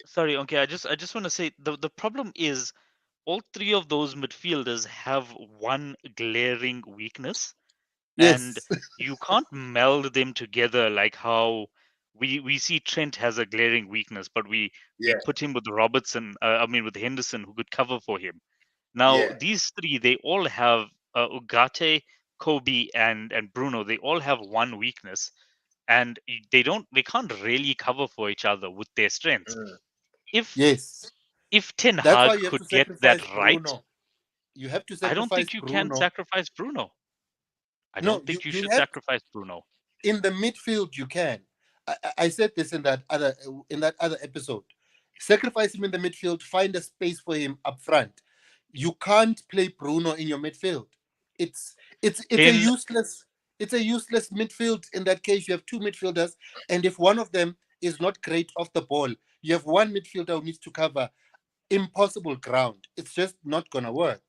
sorry, okay, I just want to say the problem is all three of those midfielders have one glaring weakness, and yes, you can't meld them together like how we see Trent has a glaring weakness, but we Yeah. put him with Robertson, I mean with Henderson, who could cover for him. Now Yeah. these three, they all have Ugarte, Kobe, and Bruno. They all have one weakness, and they can't really cover for each other with their strengths. Mm. If yes. if Ten That's why Hag you have to could get that sacrifice right, Bruno. You have to I don't sacrifice think you can Bruno. sacrifice Bruno. I No, don't think you you should have sacrifice Bruno. in the midfield. You can. I said this in that other episode. Sacrifice him in the midfield. Find a space for him up front. You can't play Bruno in your midfield. It's it's a Then useless midfield. In that case, you have two midfielders, and if one of them is not great off the ball, you have one midfielder who needs to cover impossible ground. It's just not gonna work.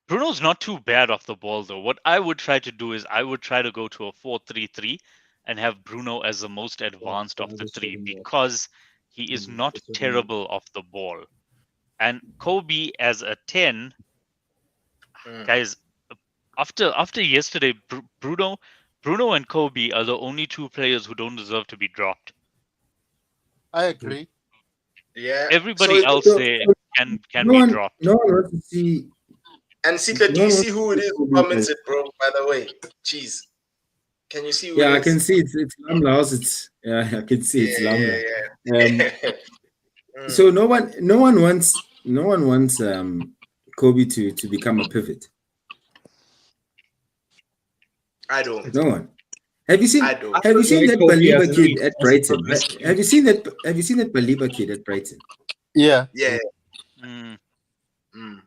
Bruno's not too bad off the ball though. What I would try to do is I would try to go to a 4-3-3 and have Bruno as the most advanced of the three because he is not terrible off the ball. And Kobe as a 10, Mm. guys, after yesterday, Bruno and Kobe are the only two players who don't deserve to be dropped. I agree. Yeah. Everybody else So, there can no be one, dropped. no one wants to see. And Sita, do No you one see wants who to it see is who Kobe play. commented, bro? By the way, jeez. Can you see who Yeah, it I is? can see it's Lamlaus. It's yeah, I can see it's Lamla. Mm. So no one wants Kobe to become a pivot. I don't. No one. Have you I seen don't. have you seen that Kobe as Baliba an kid eight, at as a Brighton? progressive Have you seen that Baliba kid at Brighton? Yeah. Yeah. Mm. Mm.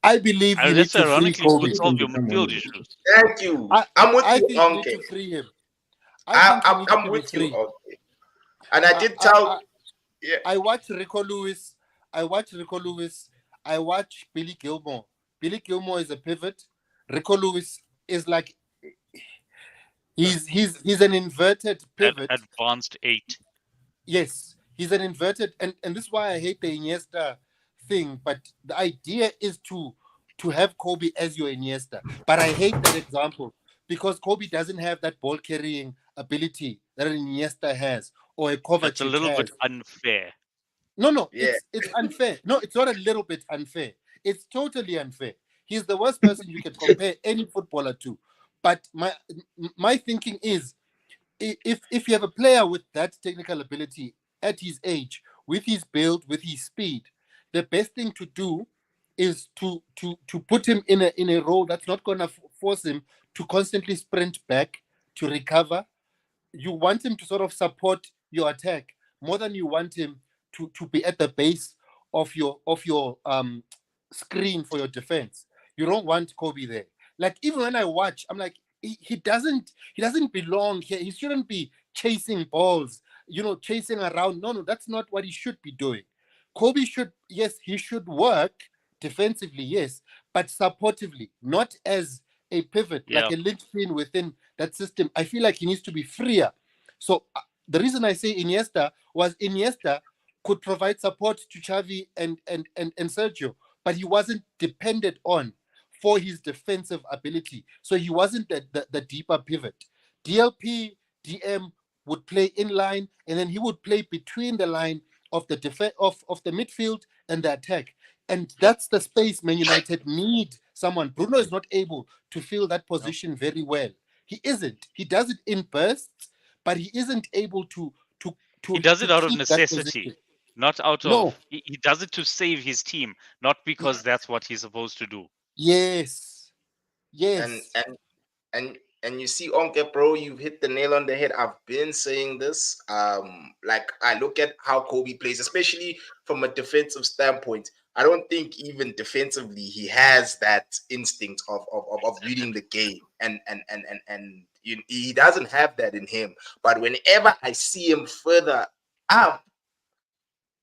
I believe you need That's to free ironically Kobe. would solve your Become one midfield of them. issues. Thank you. I'm with I you, think you need Onke. to free him. I think he needs I'm to be with you, free. Onke. And I did I, tell. Yeah. I watch Rico Lewis. I watch Billy Gilmore. Billy Gilmore is a pivot. Rico Lewis is like he's an inverted pivot. Advanced 8. Yes, he's an inverted, and this is why I hate the Iniesta thing. But the idea is to have Kobe as your Iniesta. But I hate that example because Kobe doesn't have that ball carrying ability that an Iniesta has or a Kovacic That's a little has. bit unfair. No, Yeah. it's unfair. No, it's not a little bit unfair. It's totally unfair. He's the worst person you can compare any footballer to. But my thinking is, if you have a player with that technical ability at his age, with his build, with his speed, the best thing to do is to put him in a role that's not going to force him to constantly sprint back to recover. You want him to sort of support your attack more than you want him to be at the base of your screen for your defense. You don't want Kobe there. Like even when I watch, I'm like, he doesn't belong here. He shouldn't be chasing balls, chasing around. No, that's not what he should be doing. Kobe should, yes, he should work defensively, yes, but supportively, not as a pivot, Yeah. like a linchpin within that system. I feel like he needs to be freer. So the reason I say Iniesta could provide support to Xavi and Sergio, but he wasn't depended on for his defensive ability. So he wasn't the deeper pivot. DLP, DM would play in line, and then he would play between the line of the of the midfield and the attack. And that's the space Man United need someone. Bruno is not able to fill that position very well. He isn't. He does it in bursts, but he isn't able to He does it out of keep that necessity, position. not out No. of. He does it to save his team, not because that's what he's supposed to do. Yes. And you see, Onke, bro, you've hit the nail on the head. I've been saying this. Like I look at how Kobe plays, especially from a defensive standpoint. I don't think even defensively he has that instinct of reading the game, and he doesn't have that in him. But whenever I see him further up,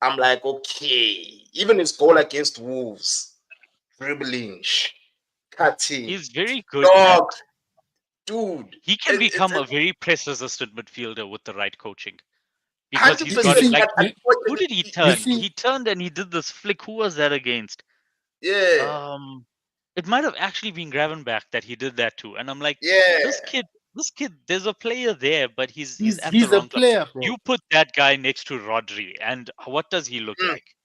I'm like, okay. Even his goal against Wolves, dribbling, cutting, He's very good dog, at. dude. He can It's become a very press-resistant midfielder with the right coaching, because he's got 100%. like. but Who did he unfortunately- turn? see- He turned and he did this flick. Who was that against? Yeah, It might have actually been Gravenberch that he did that to, and I'm like, yeah. this kid. There's a player there, but he's at He's the a wrong club. player, bro. You put that guy next to Rodri, and what does he look Mm. like?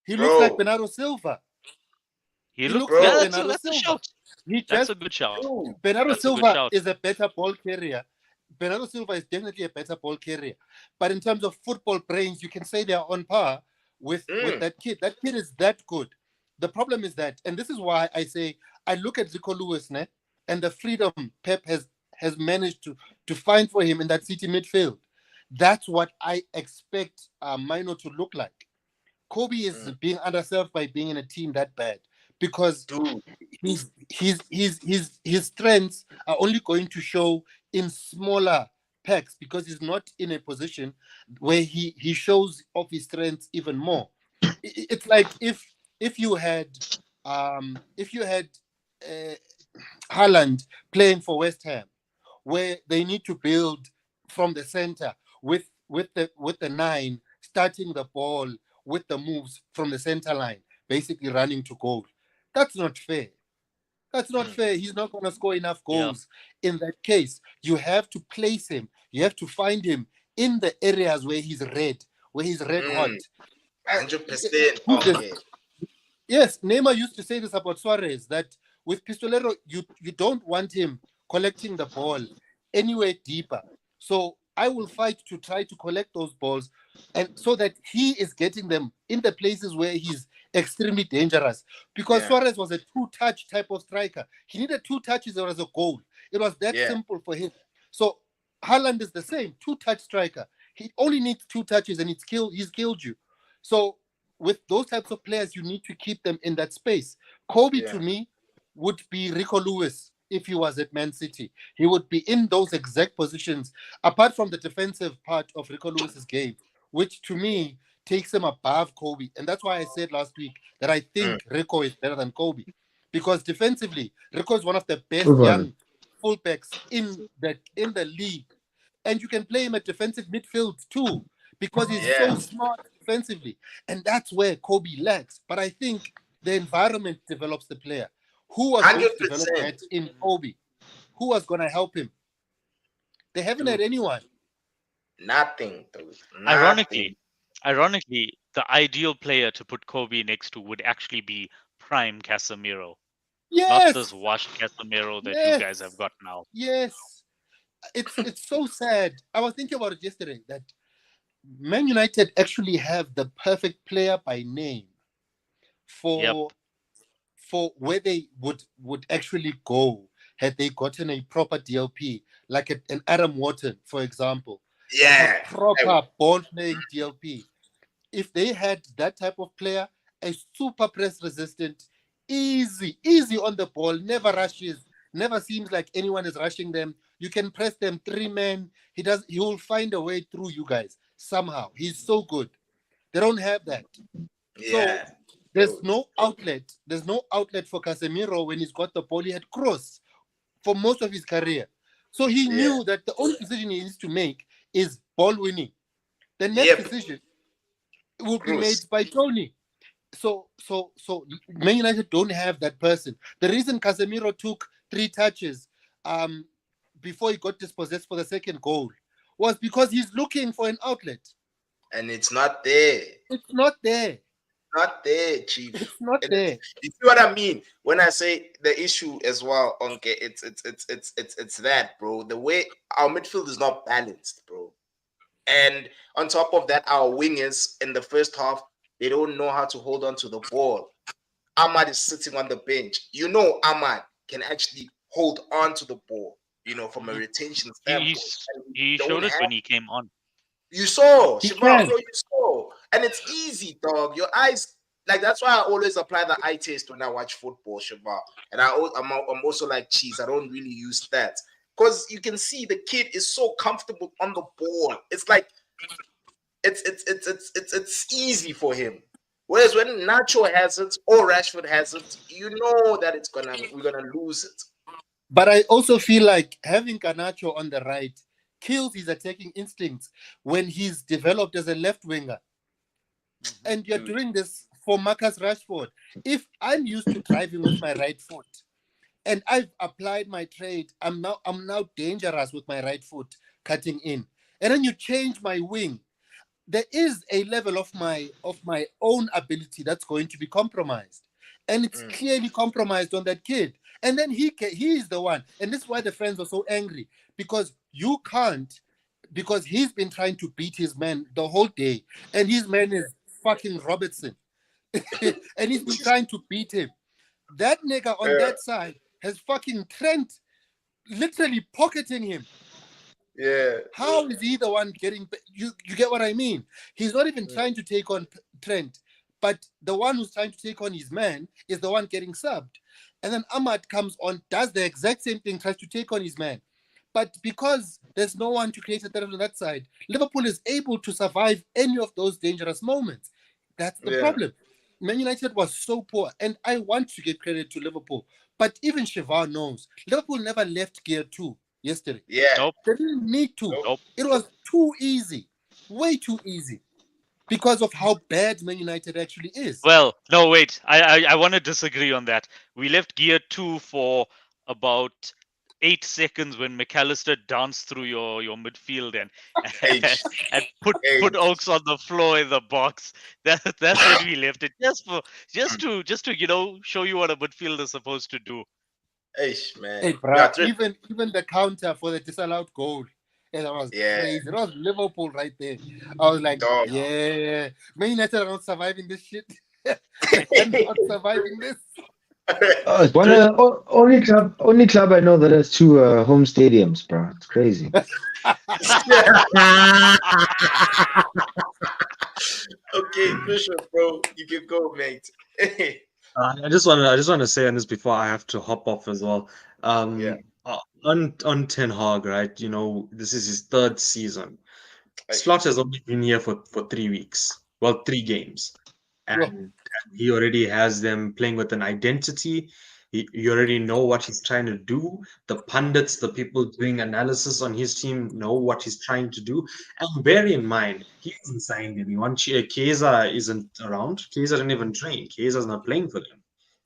He looks like Bro. Bernardo Silva. He looks yeah, like that's Bernardo a Silva. shout. He That's just a good shout. Dude, Bernardo That's a good Silva shout. is a better ball carrier. Bernardo Silva is definitely a better ball carrier. But in terms of football brains, you can say they are on par with that kid. That kid is that good. The problem is that, and this is why I say I look at Zico Lewis and the freedom Pep has managed to find for him in that City midfield. That's what I expect Mino to look like. Kobe is being underserved by being in a team that bad because dude. his strengths are only going to show in smaller packs because he's not in a position where he shows off his strengths even more. It's like if you had Haaland playing for West Ham, where they need to build from the center with the 9 starting the ball with the moves from the center line, basically running to goal. That's not fair. That's not fair. He's not going to score enough goals. In that case, you have to place him. You have to find him in the areas where he's red hot. 100%. Okay. Yes, Neymar used to say this about Suarez, that With Pistolero, you don't want him collecting the ball anywhere deeper. So I will fight to try to collect those balls, and so that he is getting them in the places where he's extremely dangerous. Because Yeah. Suarez was a two-touch type of striker. He needed 2 touches, there was a goal. It was that Yeah. simple for him. So Haaland is the same, 2-touch striker. He only needs 2 touches and he's killed you. So with those types of players, you need to keep them in that space. Kobe, Yeah. to me, would be Rico Lewis if he was at Man City. He would be in those exact positions, apart from the defensive part of Rico Lewis's game, which to me takes him above Kobe. And that's why I said last week that I think Rico is better than Kobe. Because defensively, Rico is one of the best Move on. young fullbacks in the league. And you can play him at defensive midfield too, because he's Yeah. so smart defensively. And that's where Kobe lacks. But I think the environment develops the player. Who was going to develop 100%. that in Kobe? Who was going to help him? They haven't had anyone. Nothing, dude. Ironically, the ideal player to put Kobe next to would actually be prime Casemiro, not Yes. this washed Casemiro that you Yes. guys have got now. Yes. It's so sad. I was thinking about it yesterday that Man United actually have the perfect player by name for where they would actually go had they gotten a proper DLP, like an Adam Wharton, for example. Yeah. A proper ball-playing DLP. If they had that type of player, a super press resistant, easy on the ball, never rushes, never seems like anyone is rushing them. You can press them 3 men. He will find a way through you guys somehow. He's so good. They don't have that. Yeah. So there's no outlet. There's no outlet for Casemiro when he's got the ball. He had cross for most of his career. So he knew that the only decision he needs to make is ball winning. The next decision will be made by Tony. So Man United don't have that person. The reason Casemiro took 3 touches before he got dispossessed for the second goal was because he's looking for an outlet. And it's not there. It's not there. Not there, Chief. It's not there. You see what I mean when I say the issue as well, Onke? It's that, bro. The way our midfield is not balanced, bro. And on top of that, our wingers in the first half, they don't know how to hold on to the ball. Ahmad is sitting on the bench. You know, Ahmad can actually hold on to the ball, from a retention standpoint. He showed it when he came on. You saw, He Shiva, can. bro, you saw. And it's easy, dog. Your eyes, that's why I always apply the eye test when I watch football, Shiva. And I'm also like, cheese, I don't really use stats. Because you can see the kid is so comfortable on the ball. It's like, it's easy for him. Whereas when Nacho has it or Rashford has it, you know that we're gonna lose it. But I also feel like having Garnacho on the right kills his attacking instincts when he's developed as a left winger. And you're doing this for Marcus Rashford. If I'm used to driving with my right foot and I've applied my trade, I'm now dangerous with my right foot cutting in. And then you change my wing. There is a level of my own ability that's going to be compromised. And it's clearly compromised on that kid. And then he is the one. And this is why the fans are so angry. Because you can't, because he's been trying to beat his man the whole day. And his man is fucking Robertson. And he's been trying to beat him. That nigga on that side has fucking Trent literally pocketing him. Yeah. How is he the one getting... You get what I mean? He's not even trying to take on Trent. But the one who's trying to take on his man is the one getting subbed. And then Ahmad comes on, does the exact same thing, tries to take on his man. But because there's no one to create a threat on that side, Liverpool is able to survive any of those dangerous moments. That's the problem. Man United was so poor, and I want to give credit to Liverpool. But even Shiva knows, Liverpool never left gear 2 yesterday. Yeah. Nope. They didn't need to. Nope. It was too easy. Way too easy. Because of how bad Man United actually is. Well, no, wait. I want to disagree on that. We left gear 2 for about 8 seconds when McAllister danced through your midfield and H, and put H, Oaks on the floor in the box. That's when we left it just to show you what a midfielder is supposed to do. H, man. Hey, Yeah, bruh, even the counter for the disallowed goal, that was yeah, crazy. It was Liverpool right there. I was like, dog. yeah, Man United are not surviving this shit. They are not surviving this. Oh, it's only club I know that has two home stadiums, bro. It's crazy. Okay, Bishop, bro, you can go, mate. I just want to say on this before I have to hop off as well. Yeah. On Ten Hag, right? This is his third season. Slot has only been here for 3 weeks. Well, 3 games. Yo. And he already has them playing with an identity. You already know what he's trying to do. The pundits, the people doing analysis on his team know what he's trying to do. And bear in mind, he hasn't signed anyone. Chiesa isn't around. Chiesa didn't even train. Chiesa's not playing for them.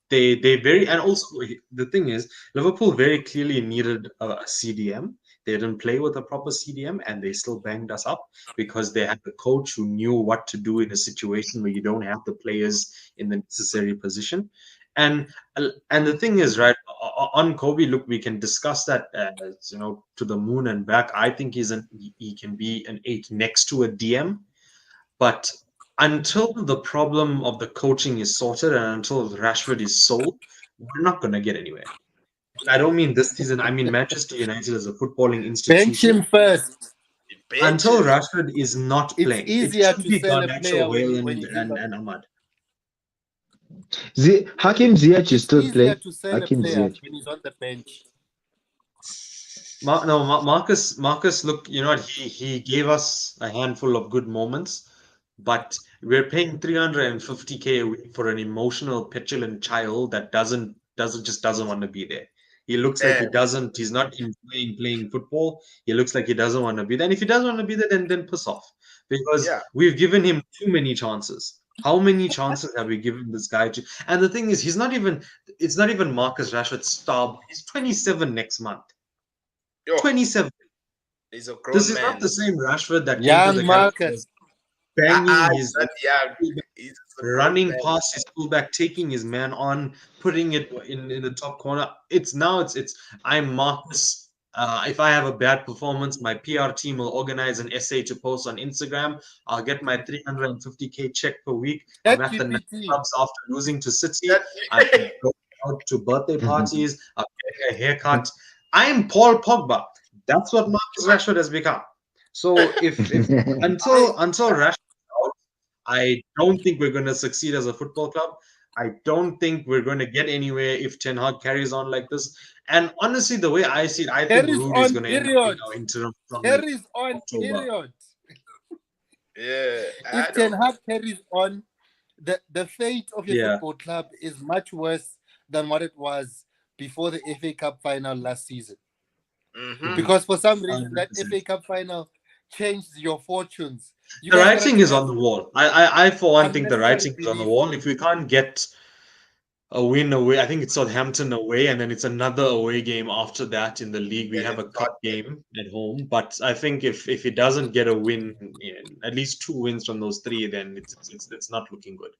They very, and also the thing is, Liverpool very clearly needed a CDM. They didn't play with a proper CDM, and they still banged us up because they had the coach who knew what to do in a situation where you don't have the players in the necessary position. And the thing is, right, on Kobe, look, we can discuss that to the moon and back. I think he can be an 8 next to a DM, but until the problem of the coaching is sorted and until Rashford is sold, we're not going to get anywhere. And I don't mean this season. I mean Manchester United as a footballing Bench him institution. first. Until Benches. Rashford is not It's playing, it easier should to be sell a Garnacho, player when Whale, he gives up. and Ahmad. Hakim Ziyech is It's still easier playing. to sell a Hakim player Ziyech. when he's on the bench. Marcus, look, you know what? He gave us a handful of good moments, but we're paying 350K a week for an emotional, petulant child that doesn't want to be there. He looks like Damn. he's not enjoying playing football. He looks like he doesn't want to be there. And if he doesn't want to be there, then piss off. Because Yeah. we've given him too many chances. How many chances have we given this guy to? And the thing is, it's not even Marcus Rashford's star. He's 27 next month. Yo, 27. he's a This grown is not man. the same Rashford that came to the Young academy, Marcus. banging He's his not young. He's a grown running man. past his fullback, taking his man on, putting it in the top corner. It's I'm Marcus. If I have a bad performance, my PR team will organize an essay to post on Instagram. I'll get my 350K check per week. I'm at the ChatGPT. nightclubs after losing to City. That- I'm going out to birthday parties. I'm getting a haircut. I'm Paul Pogba. That's what Marcus Rashford has become. So if until Rashford is out, I don't think we're going to succeed as a football club. I don't think we're going to get anywhere if Ten Hag carries on like this. And honestly, the way I see it, I think Carries Rudy is on, going to end up being period. our interim from Carries on, October. period. yeah. I If Ten know. Hag carries on, the fate of your Yeah. football club is much worse than what it was before the FA Cup final last season. Mm-hmm. Because for some reason, that 100%. FA Cup final changed your fortunes. You The guys writing started is to on have the wall. I for one think the unnecessary writing is on the belief. wall. If we can't get a win away, I think it's Southampton away, and then it's another away game after that in the league. We Then have a it's cup game at home, but I think if it doesn't get a win, at least 2 wins from those 3, then it's not looking good.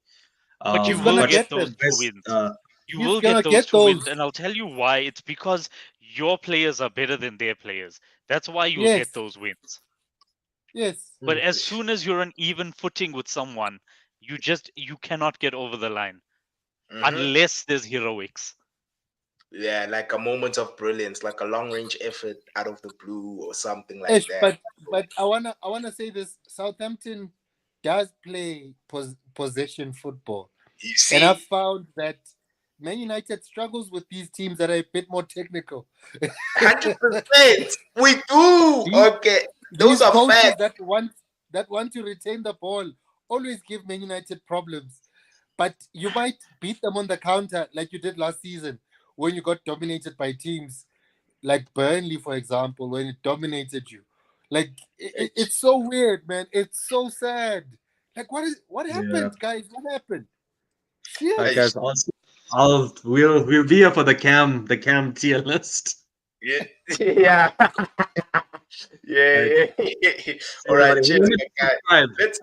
But you He's gonna will But get get those them. two guys, wins. You He's will gonna get those get 2 wins, those. and I'll tell you why. It's because your players are better than their players. That's why you will Yes. get those wins. Yes. But as soon as you're on even footing with someone, you cannot get over the line Mhm. unless there's heroics. Yeah, like a moment of brilliance, like a long range effort out of the blue or something like Ish, that. but I wanna say this. Southampton does play possession football, You and I've see, found that Man United struggles with these teams that are a bit more technical. 100%. We do. These- Okay, those These are coaches facts. that want to retain the ball always give Man United problems. But you might beat them on the counter like you did last season when you got dominated by teams like Burnley, for example, when it dominated you. Like it's so weird, man. It's so sad. Like what yeah. happened, guys? What happened? All right, Shit. guys. Also, we'll be here for the cam tier list. Yeah, yeah, yeah, yeah. All right, cheers, Remember my to guy. subscribe. Let's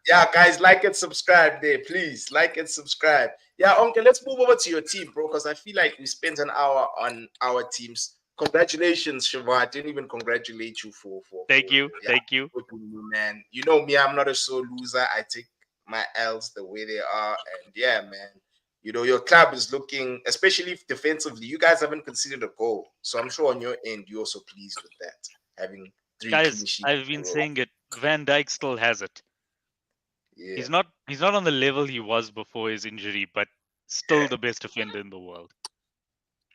Yeah, guys, like and subscribe there, please. Like and subscribe. Yeah, Uncle, let's move over to your team, bro, because I feel like we spent an hour on our teams. Congratulations, Shiva. I didn't even congratulate you Thank you. yeah, Thank you. putting me, man. You know me, I'm not a sore loser. I take my L's the way they are. And yeah, man. You know, your club is looking, especially if defensively, you guys haven't conceded a goal. So I'm sure on your end, you're also pleased with that, having three clean Guys, sheets I've in a been row. saying it. Van Dijk still has it. Yeah, He's not on the level he was before his injury, but still the best defender in the world.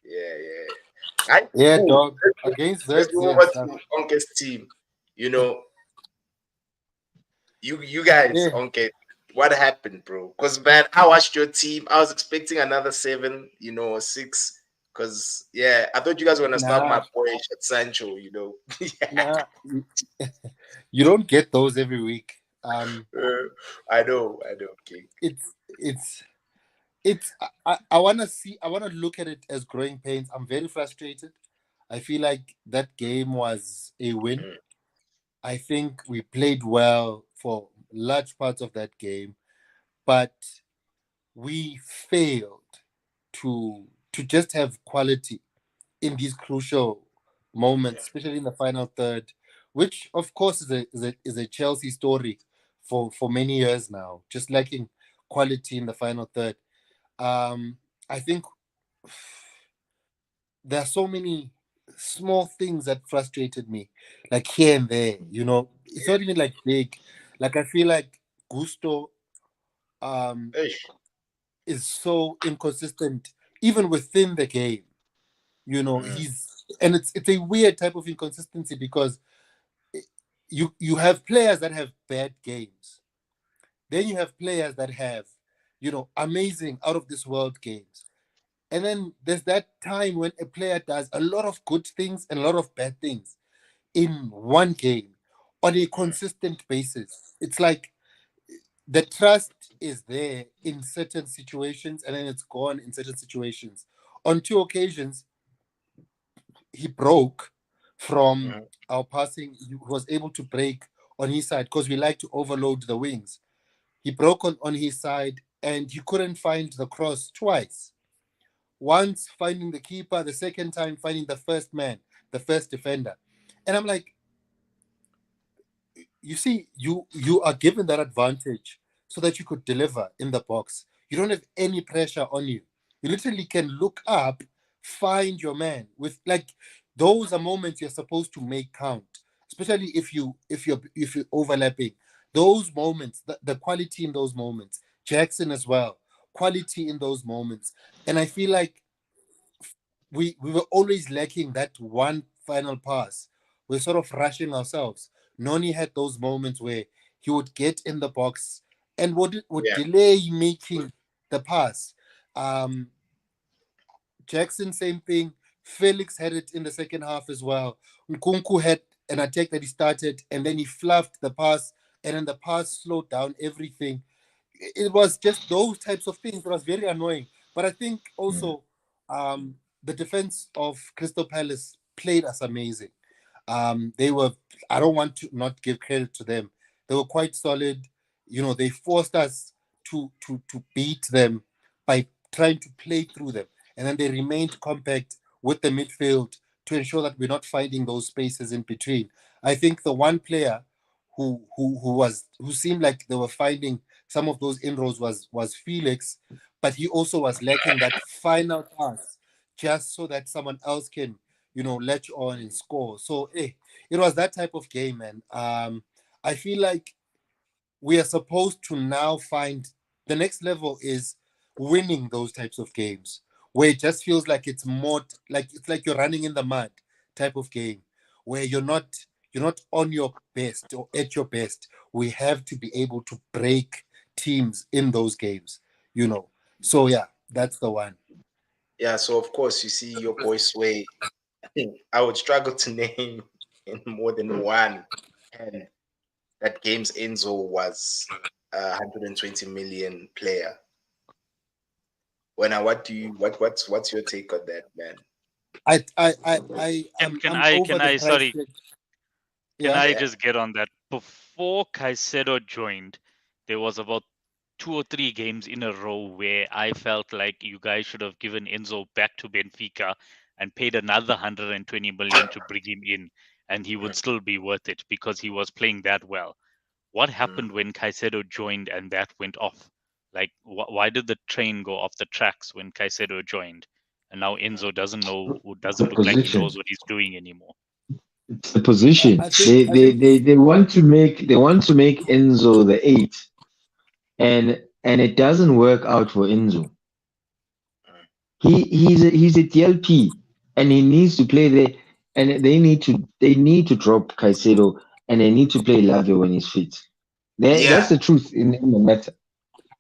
yeah, yeah. Right? Yeah, Cool. dog. Against Let's Zerkzee move and over stuff. to Onke's team. You know, you guys, Yeah. Onke, what happened, bro? Because man, I watched your team. I was expecting another 7, or 6. Because yeah, I thought you guys were gonna start my Nah, boy Sancho. nah. You don't get those every week. I know, King. It's I wanna look at it as growing pains. I'm very frustrated. I feel like that game was a win. Mm, I think we played well for large parts of that game, but we failed to just have quality in these crucial moments, especially in the final third, which of course is a Chelsea story for many years now, just lacking quality in the final third. I think there are so many small things that frustrated me, like here and there. It's not even like big. Like I feel like Gusto um, Eish. is so inconsistent, even within the game. Mm, It's a weird type of inconsistency because you have players that have bad games, then you have players that have amazing out of this world games, and then there's that time when a player does a lot of good things and a lot of bad things in one game on a mm, consistent basis. It's like the trust is there in certain situations and then it's gone in certain situations. On 2 occasions, he broke from mm, our passing. He was able to break on his side because we like to overload the wings. He broke on his side and he couldn't find the cross twice. Once finding the keeper, the second time finding the first man, the first defender. And I'm like, you see, you are given that advantage so that you could deliver in the box. You don't have any pressure on you. You literally can look up, find your man. With like those are moments you're supposed to make count, especially if you're overlapping. Those moments, the quality in those moments. Jackson as well, quality in those moments. And I feel like we were always lacking that one final pass. We're sort of rushing ourselves. Noni had those moments where he would get in the box and would yeah, delay making the pass. Um, Jackson, same thing. Felix had it in the second half as well. Nkunku had an attack that he started and then he fluffed the pass and then the pass slowed down everything. It was just those types of things that was very annoying. But I think Mm. also the defense of Crystal Palace played us amazing. They were, I don't want to not give credit to them. They were quite solid. They forced us to beat them by trying to play through them. And then they remained compact with the midfield to ensure that we're not finding those spaces in between. I think the one player who seemed like they were finding some of those inroads was Felix, but he also was lacking that final pass just so that someone else can latch on and score. So it was that type of game, man. I feel like we are supposed to now find the next level is winning those types of games where it just feels like it's more like it's like you're running in the mud type of game where you're not on your best or at your best. We have to be able to break teams in those games, so yeah, that's the one. yeah. So of course, you see your boy Sway. I would struggle to name in more than one, and that game's Enzo was a 120 million player. What do you what's your take on that, man? Can I'm I over can the I price sorry, tag. can Yeah. I Yeah. just get on that? Before Caicedo joined, there was about 2 or 3 games in a row where I felt like you guys should have given Enzo back to Benfica and paid another 120 million to bring him in, and he would still be worth it because he was playing that well. What happened when Caicedo joined and that went off? Like, why did the train go off the tracks when Caicedo joined? And now Enzo The doesn't look like he knows position. what he's doing anymore. It's the position. I think I think They want to make Enzo the eight, and it doesn't work out for Enzo. He's a DLP, and he needs to play there. And they need to drop Caicedo, and they need to play Lavia when he's fit. That's Yeah. the truth in the matter.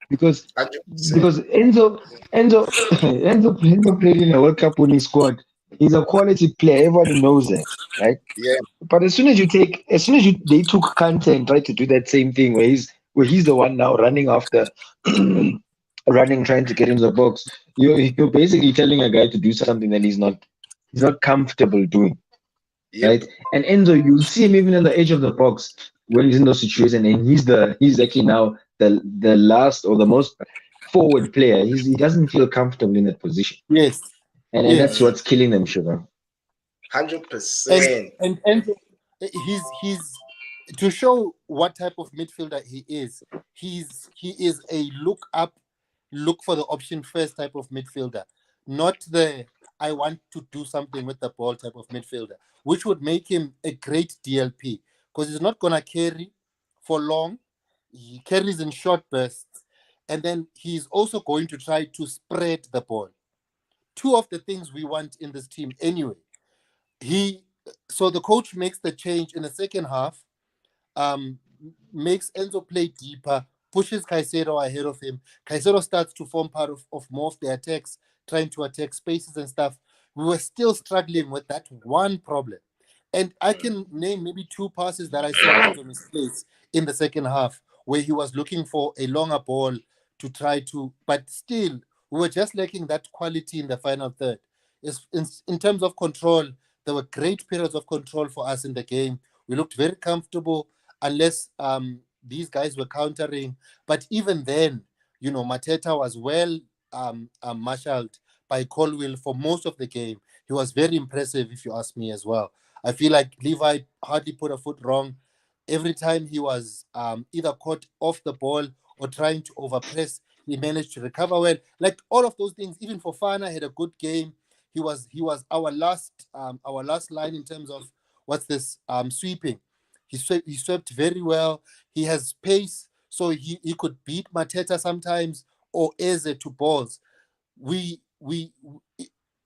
Because 100%. because Enzo played in a World Cup winning squad. He's a quality player. Everybody knows that, right? Yeah. But they took Kante and tried to do that same thing where he's the one now running after running trying to get into the box. You're basically telling a guy to do something that he's not comfortable doing, Yep. right? And Enzo, you'll see him even on the edge of the box when he's in those situations, and he's actually now the last or the most forward player. He doesn't feel comfortable in that position, yes, and that's yes. what's killing them, Sugar. And 100%. and he's to show what type of midfielder he is. He is a look for the option first type of midfielder, not the I want to do something with the ball type of midfielder, which would make him a great DLP because he's not gonna carry for long. He carries in short bursts, and then he's also going to try to spread the ball. Two of the things we want in this team anyway. He so the coach makes the change in the second half, um, makes Enzo play deeper, pushes Caicedo ahead of him. Caicedo starts to form part of more of the attacks, trying to attack spaces and stuff. We were still struggling with that one problem. And I can name maybe two passes that I saw Enzo misplace in the second half, where he was looking for a longer ball to try to, but still, we were just lacking that quality in the final third. In terms of control, there were great periods of control for us in the game. We looked very comfortable, unless these guys were countering. But even then, Mateta was well marshaled by Colwill for most of the game. He was very impressive, if you ask me as well. I feel like Levi hardly put a foot wrong. Every time he was either caught off the ball or trying to overpress, he managed to recover well. Like all of those things, even Fofana had a good game. He was our last line in terms of what's this sweeping. He swept very well. He has pace, so he could beat Mateta sometimes or Eze to balls. We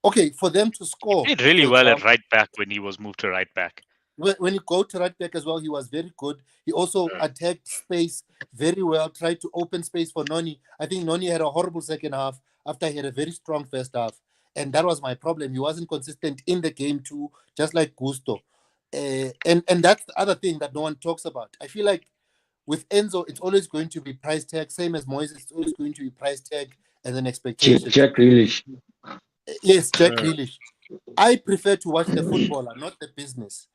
okay for them to He score, played really for well at example. right back when he was moved to right back. When you go to right back as well, he was very good. He also attacked space very well, tried to open space for Noni. I think Noni had a horrible second half after he had a very strong first half. And that was my problem. He wasn't consistent in the game too, just like Gusto. And that's the other thing that no one talks about. I feel like with Enzo, it's always going to be price tag, same as Moises, it's always going to be price tag and then expectations. Jack Grealish. Yes, Jack Grealish. I prefer to watch the footballer, not the business.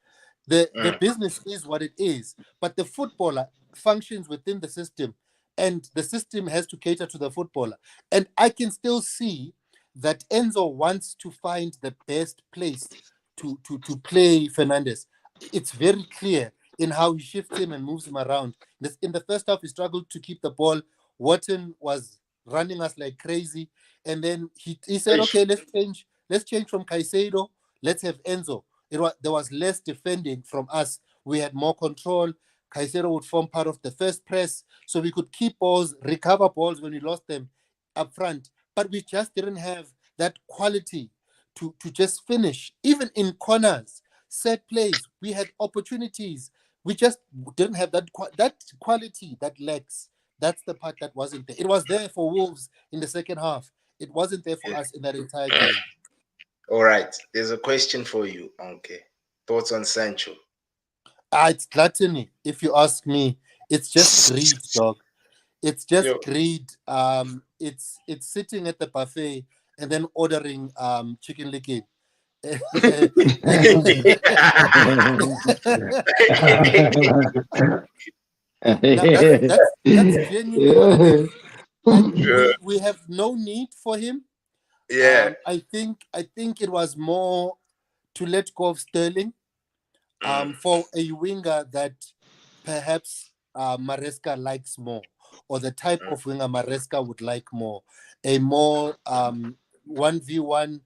The business is what it is, but the footballer functions within the system, and the system has to cater to the footballer. And I can still see that Enzo wants to find the best place to play Fernandez. It's very clear in how he shifts him and moves him around. In the first half, he struggled to keep the ball. Wharton was running us like crazy, and then he said, Ish. "Okay, let's change from Caicedo. Let's have Enzo." There was less defending from us. We had more control. Caicedo would form part of the first press, so we could keep balls, recover balls when we lost them up front. But we just didn't have that quality to just finish. Even in corners, set plays, we had opportunities. We just didn't have that quality, that legs. That's the part that wasn't there. It was there for Wolves in the second half. It wasn't there for Yeah. us in that entire game. All right. There's a question for you. Okay. Thoughts on Sancho? It's gluttony, if you ask me. It's just greed, dog. It's just Yo. greed. It's sitting at the buffet and then ordering chicken liquid. Now that's genuinely what it is. And Yeah. we have no need for him. Yeah. I think it was more to let go of Sterling for a winger that perhaps Maresca likes more, or the type of winger Maresca would like more, a more 1v1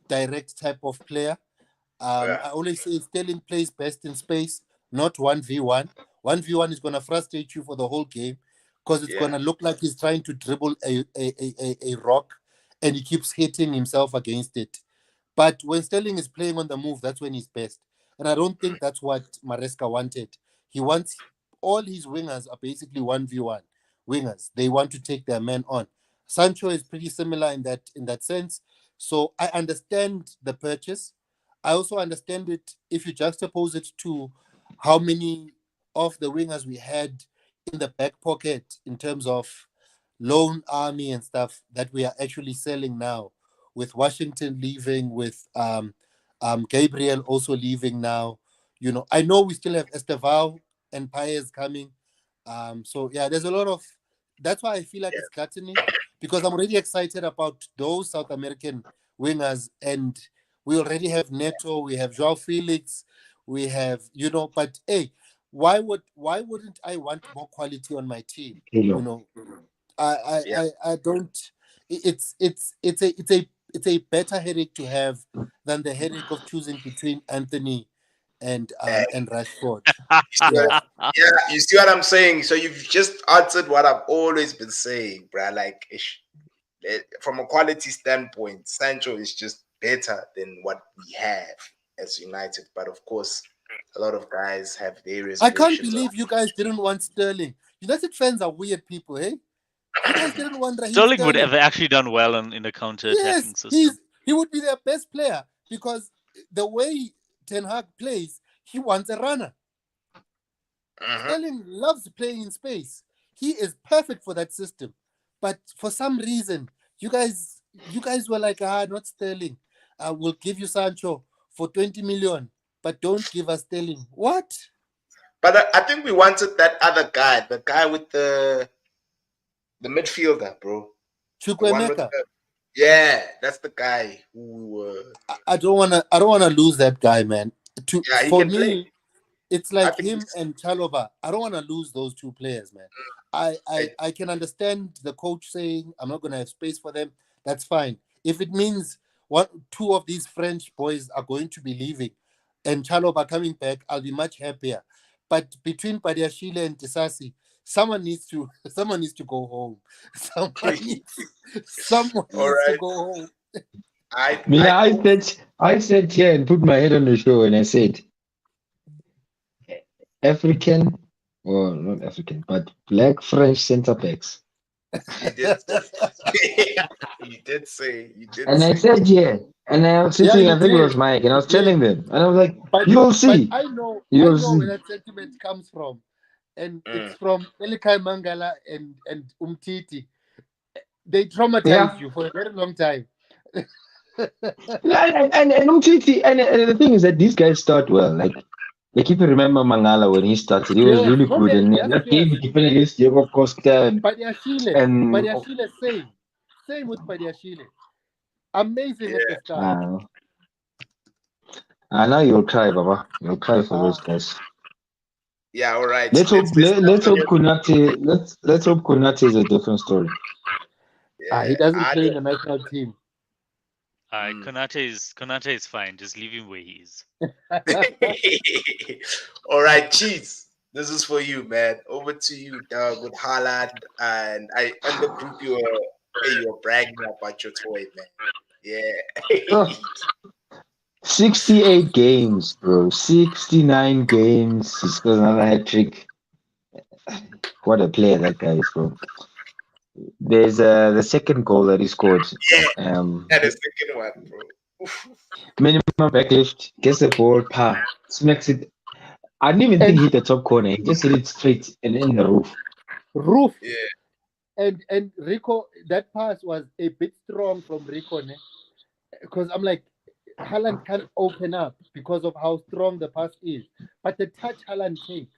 direct type of player. Yeah. I always say Sterling plays best in space, not 1v1. 1v1 is going to frustrate you for the whole game because it's going Yeah. to look like he's trying to dribble a rock and he keeps hitting himself against it. But when Sterling is playing on the move, that's when he's best. And I don't think that's what Maresca wanted. He wants all his wingers are basically 1v1 wingers. They want to take their men on. Sancho is pretty similar in that sense. So I understand the purchase. I also understand it if you juxtapose it to how many of the wingers we had in the back pocket in terms of loan army and stuff that we are actually selling now, with Washington leaving, with Gabriel also leaving now. I know we still have Estevao and Paez coming. So yeah, there's a lot of. That's why I feel like it's gluttony, because I'm already excited about those South American wingers, and we already have Neto, we have Joao Felix, we have But hey, why wouldn't I want more quality on my team? You know, Yeah. I don't. It's a better headache to have than the headache of choosing between Anthony and Rashford. Yeah. Yeah, you see what I'm saying? So you've just answered what I've always been saying, bruh. Like, from a quality standpoint, Sancho is just better than what we have as United. But of course, a lot of guys have their I can't reservations. believe you guys didn't want Sterling. United fans are weird people, eh? You guys didn't want Raheem Sterling would have Sterling. actually done well in a counter-attacking Yes, system. he would be their best player because the way Ten Hag plays, he wants a runner. Sterling loves playing in space. He is perfect for that system. But for some reason, you guys were like, not Sterling. We'll give you Sancho for 20 million, but don't give us Sterling. What? But I think we wanted that other guy, the guy with the midfielder, bro. The one with Chukwemeka. yeah, that's the guy who. I don't wanna lose that guy, man. Yeah, he For can play. me, it's I like think him and Chalobah. I don't want to lose those two players, man. I can understand the coach saying I'm not going to have space for them. That's fine. If it means two of these French boys are going to be leaving and Chalobah coming back, I'll be much happier. But between Padiashile and Tisasi, someone needs to go home. Someone All needs to right. go home. I sat here and put my head on the show and I said, African, or not African, but black French centre backs. You did. You did say. And I said, yeah. And I was sitting, you I think it was did. Mike, and I was You did. telling them, and I was like, But you'll see. I know You'll where see. that sentiment comes from. And it's from Elikai Mangala and Umtiti. They traumatized you for a very long time. And Umtiti, and the thing is that these guys start well. Like if you remember Mangala when he started, he was Yes, really no, good. And yes, that yes. game he defended against Diego Costa Padiashile, same with Padiashile. Amazing at the start. now you'll cry, Baba. You'll cry for those guys. Yeah, all right. Let's hope listen. Konate is a different story. He doesn't play in the national team. Konate is fine. Just leave him where he is. All right, Cheese. This is for you, man. Over to you, dog, with Haaland. And on the group you were bragging about your toy, man. Yeah. 68 games, bro. 69 games. He's got another hat trick. What a player that guy is, bro. There's the second goal that he scored. Yeah. And the second one, bro. Minimum backlift, gets the ball, smacks it. I didn't even think he hit the top corner. He just hit it straight and in the roof. Yeah. And Rico, that pass was a bit strong from Rico, because I'm like, Haaland can't open up because of how strong the pass is. But the touch Haaland takes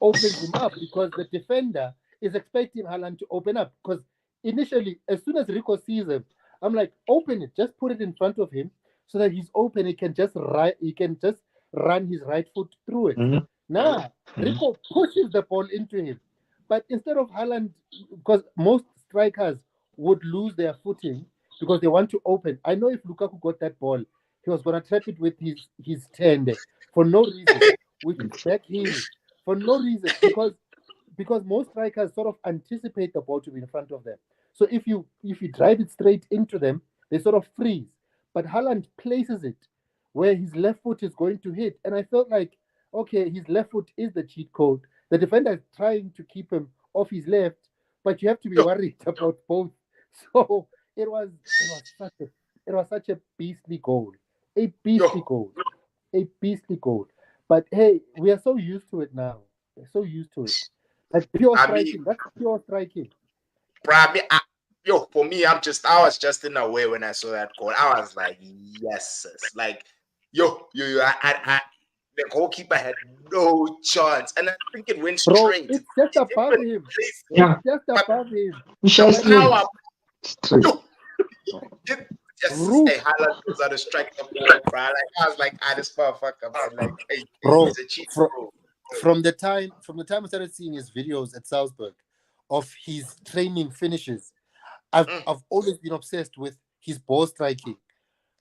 opens him up because the defender is expecting Haaland to open up. Because initially, as soon as Rico sees him, I'm like, open it, just put it in front of him so that he's open. He can just run his right foot through it. Mhm. Now, Rico pushes the ball into him. But instead of Haaland, because most strikers would lose their footing because they want to open. I know if Lukaku got that ball, he was going to trap it with his 10 there for no reason, with his back heel, for no reason, because most strikers sort of anticipate the ball to be in front of them. So if you drive it straight into them, they sort of freeze. But Haaland places it where his left foot is going to hit. And I felt like, okay, his left foot is the cheat code. The defender is trying to keep him off his left, but you have to be worried about both. So it was such a beastly goal. A beastly goal. A beastly goal. But hey, we are so used to it now. We're so used to it. Like pure striking. That's pure striking. For me, I was just in a way when I saw that goal. I was like, yes, sis. Like, the goalkeeper had no chance, and I think it went Bro, straight. it's just above him. Yeah. It's just above him. Haaland was out to strike the ball, bro. Like I was like, this motherfucker, man. Like, hey, Bro, he's a cheat code. From the time I started seeing his videos at Salzburg of his training finishes, I've always been obsessed with his ball striking.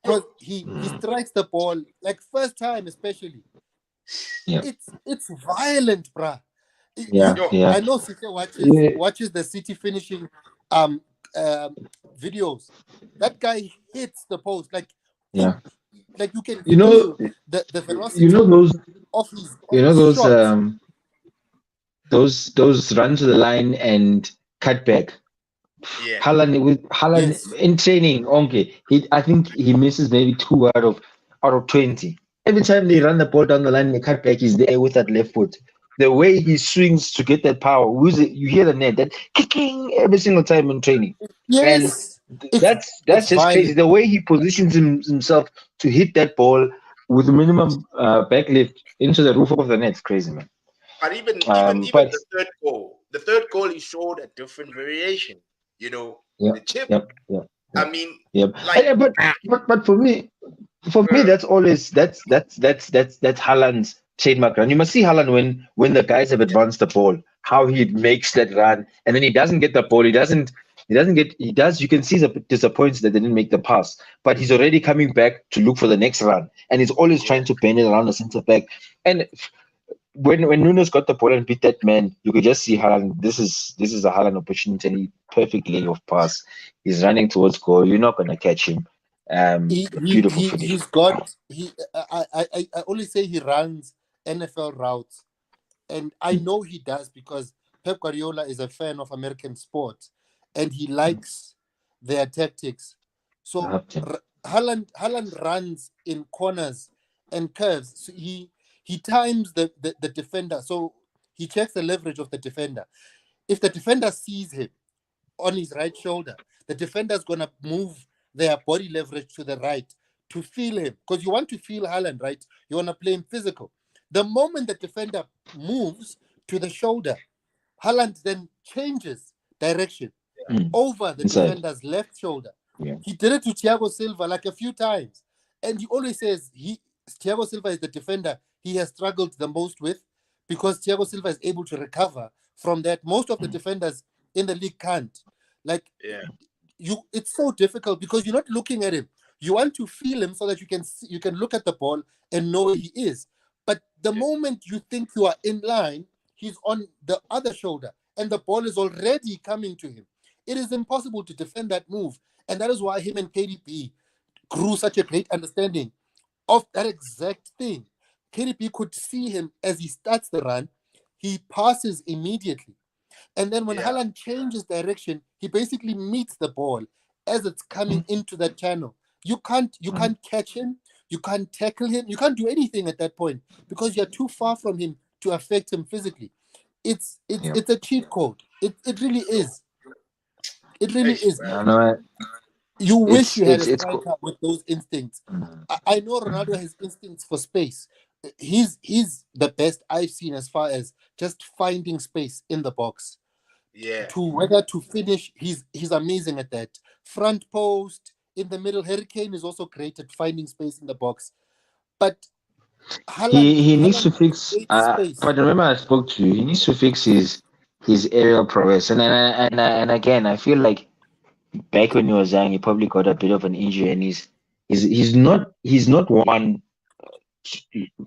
Because he strikes the ball, like first time especially. Yeah. It's violent, bruh. Yeah. I know Sike watches the City finishing videos. That guy hits the post like you can feel the velocity of his those runs to the line and cut back. Yeah. Haaland in training, I think he misses maybe 2 out of 20. Every time they run the ball down the line and the cut back, he's there with that left foot. The way he swings to get that power, you hear the net, that kicking every single time in training. Yes. And that's just violent. Crazy. The way he positions himself to hit that ball with minimum backlift into the roof of the net is crazy, man. But even the third goal, he showed a different variation. The chip. I mean, like, but for me, that's always that's Haaland's trademark run. You must see Haaland when the guys have advanced the ball, how he makes that run, and then he doesn't get the ball. He does. You can see the disappoints that they didn't make the pass, but he's already coming back to look for the next run, and he's always trying to bend it around the center back. And when Nunes got the ball and beat that man, you could just see Haaland. This is a Haaland opportunity, perfect layoff pass. He's running towards goal. You're not gonna catch him. Beautiful finish. I only say he runs NFL routes, and I know he does because Pep Guardiola is a fan of American sport, and he likes their tactics. So Haaland runs in corners and curves. So he times the defender, so he checks the leverage of the defender. If the defender sees him on his right shoulder, the defender's gonna move their body leverage to the right to feel him, because you want to feel Haaland, right? You want to play him physical. The moment the defender moves to the shoulder, Haaland then changes direction over the defender's left shoulder. Yeah. He did it to Thiago Silva like a few times, and he always says Thiago Silva is the defender he has struggled the most with, because Thiago Silva is able to recover from that. Most of the defenders in the league can't. It's so difficult because you're not looking at him. You want to feel him so that you can look at the ball and know where he is. But the moment you think you are in line, he's on the other shoulder and the ball is already coming to him. It is impossible to defend that move. And that is why him and KDB grew such a great understanding of that exact thing. KDB could see him as he starts the run. He passes immediately. And then when Haaland changes direction, he basically meets the ball as it's coming into that channel. You can't catch him. You can't tackle him. You can't do anything at that point because you're too far from him to affect him physically. It's a cheat code. It really is. It really is. You wish you had a it's striker with those instincts. Mm. I know Ronaldo has instincts for space. He's the best I've seen as far as just finding space in the box. Yeah. To whether to finish, he's amazing at that. Front post in the middle. Harry Kane is also great at finding space in the box. But He needs to Haaland fix. creates space. But remember, I spoke to you. He needs to fix his aerial prowess. And again, I feel like back when he was young, he probably got a bit of an injury, and he's not one.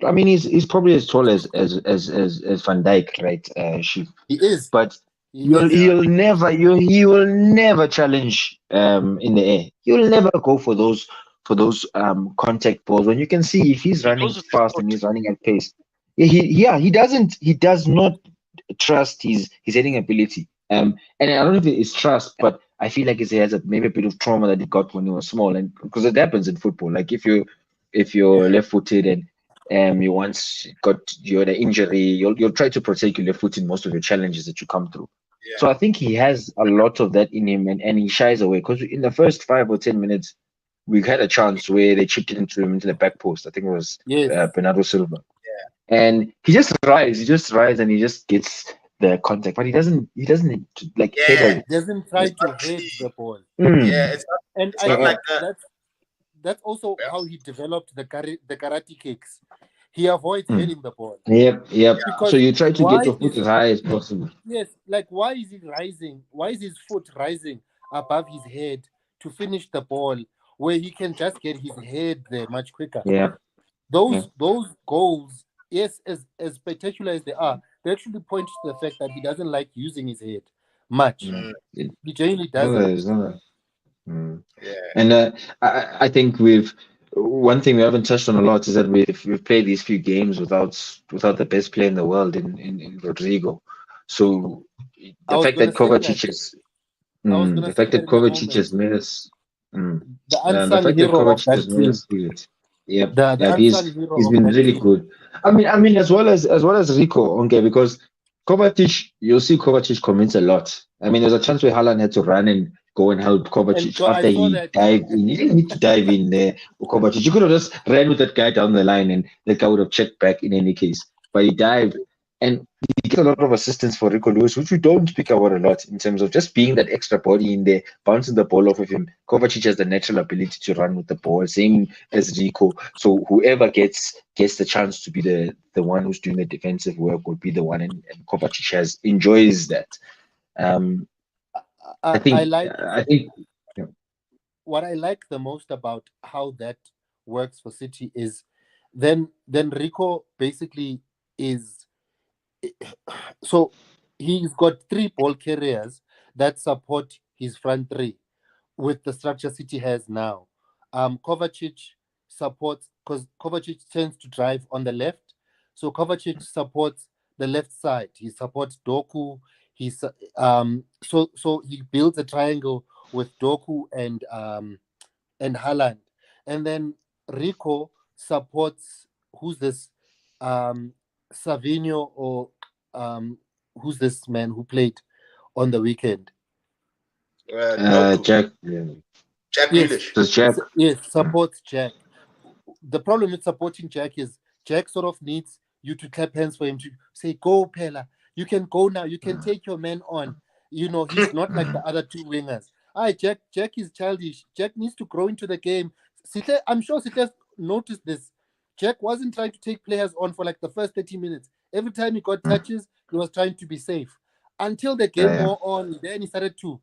I mean, he's probably as tall as Van Dijk, right? He is. But He you'll is. he'll never he will never challenge in the air. He'll never go for those contact balls when you can see if he's He running goes with his fast and foot. he's running at pace. He does not trust his heading ability. And I don't know if it's trust, but I feel like he has maybe a bit of trauma that he got when he was small, and because it happens in football. Like if you're Yeah. left-footed and you once got you had an injury, you'll try to protect your left foot in most of your challenges that you come through. So Yeah. I think he has a lot of that in him, and he shies away because in the first 5 or 10 minutes we had a chance where they chipped it into the back post. I think it was Yes. Bernardo Silva, and he just rides and he just gets the contact, but he doesn't like header Yeah. it. Doesn't try It's to not head clean. the ball. Yeah. Mm. And It's I not Eh, like think that. that's also Yeah. how he developed the karate kicks. He avoids mm. heading the ball Yep. So because you try to get why your foot is as high as possible. yes, like why is he rising? Why is his foot rising above his head to finish the ball where he can just get his head there much quicker? Yeah. Yeah. Those goals, yes, as spectacular as they are, they actually point to the fact that he doesn't like using his head much. Mm. Mm, It, He genuinely no, doesn't. there's no. Mm. yeah. And I think one thing we haven't touched on a lot is that we've played these few games without the best player in the world in Rodrigo. So I the was fact gonna that say that. Kovacic has I was gonna the say fact that that in a Kovacic moment. has made us mm, The the unsung fact that hero of Kovacic has that made team. us feel it. Yep, The yep, unsung he's hero he's of been that really team. good. I mean, as well as Rico, okay, because Kovacic, you'll see Kovacic commits a lot. I mean, there's a chance where Haaland had to run and go and help And Kovacic so I after saw he that. dived in. He didn't need to dive in there for Kovacic. You could have just ran with that guy down the line and that guy would have checked back in any case. But he dived and he gets a lot of assistance for Rico Lewis, which we don't speak about a lot in terms of just being that extra body in there, bouncing the ball off of him. Kovacic has the natural ability to run with the ball, same as Rico. So whoever gets the chance to be the one who's doing the defensive work will be the one, and Kovacic enjoys that. Um, I I think like I think yeah. what I like the most about how that works for City is then Rico basically is so he's got three ball carriers that support his front three with the structure City has now. Kovacic supports because Kovacic tends to drive on the left, so Kovacic supports the left side. He supports Doku. He's so he builds a triangle with Doku and Haaland, and then Rico supports who's this Savinho or who's this man who played on the weekend? Doku. Jack, Jack Yes, Grealish. does Jack? yes, supports Jack. The problem with supporting Jack is Jack sort of needs you to clap hands for him to say, "Go, Pella. You can go now. You can take your man on." You know, he's not like the other two wingers. Jack is childish. Jack needs to grow into the game. I'm sure Sitle noticed this. Jack wasn't trying to take players on for like the first 30 minutes. Every time he got touches, he was trying to be safe. Until the game Yeah, wore on, then he started to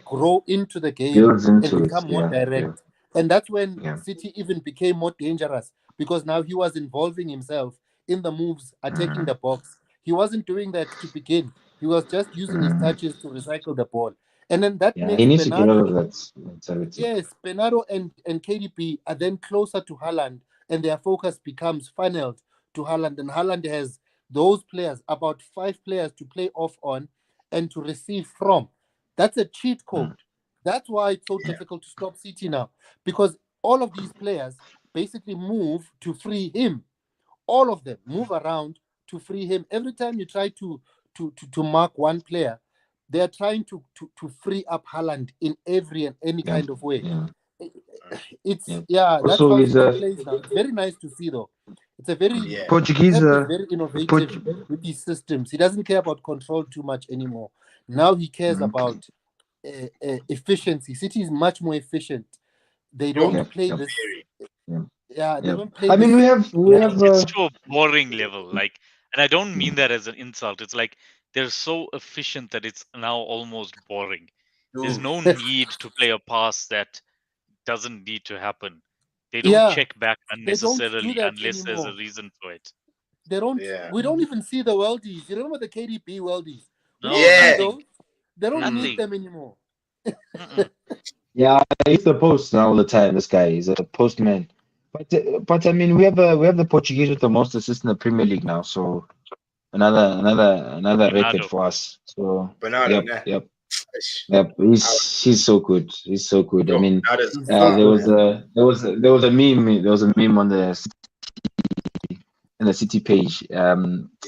grow into the game builds and into it. become more Yeah, direct. And that's when yeah. City even became more dangerous because now he was involving himself in the moves, attacking Mm, the box. He wasn't doing that to begin. He was just using his mm. touches to recycle the ball. And then that Yeah, he makes needs to get out Bernardo, of that mentality. yes, Bernardo and KDB are then closer to Haaland and their focus becomes funneled to Haaland. And Haaland has those players, about 5 players to play off on and to receive from. That's a cheat Mm, code. That's why it's so Yeah. difficult to stop City now because all of these players basically move to free him. All of them move around to free him. Every time you try to mark one player, they are trying to free up Haaland in every and any Yeah. kind of way. Yeah. It's Yeah. that's Also, how is City plays now. It's very nice to see though. It's a very Yeah. Portuguese. Pep is very innovative Port- with his systems. He doesn't care about control too much anymore. Now he cares about efficiency. City is much more efficient. They don't Yeah, play yeah. this. Yeah. Yeah, they Yeah. don't play I mean, this. It's to a boring level. Like, and I don't mean that as an insult. It's like they're so efficient that it's now almost boring. There's Dude. no need to play a pass that doesn't need to happen. They don't Yeah, check back they don't do unnecessarily that unless there's a anymore. reason for it. They don't. Yeah. We don't even see the worldies. You remember the KDB worldies? We No, don't see Yeah. those. They don't need nothing. them anymore. Mm-mm. Yeah, he's the post all the time. This guy is a postman. But I mean, we have the Portuguese with the most assists in the Premier League now. So another record Bernardo. for us. So Bernardo, yep, nah. yep, Ish. yep. He's so good. He's so good. I Yo, mean, Bernardo's He's so there good. was a meme. There was a meme on the City page.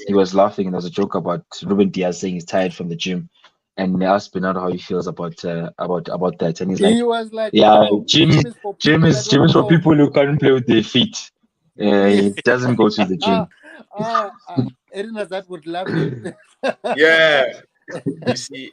He was laughing, and there was a joke about Ruben Diaz saying he's tired from the gym, and they asked Bernardo how he feels about that, and he's like, He was like, "Yeah, "Oh, gym gym is for people that gym don't is for know." people who can't play with their feet. Yes. He doesn't go to the gym." Erin Hazard would love him. Yeah. You see,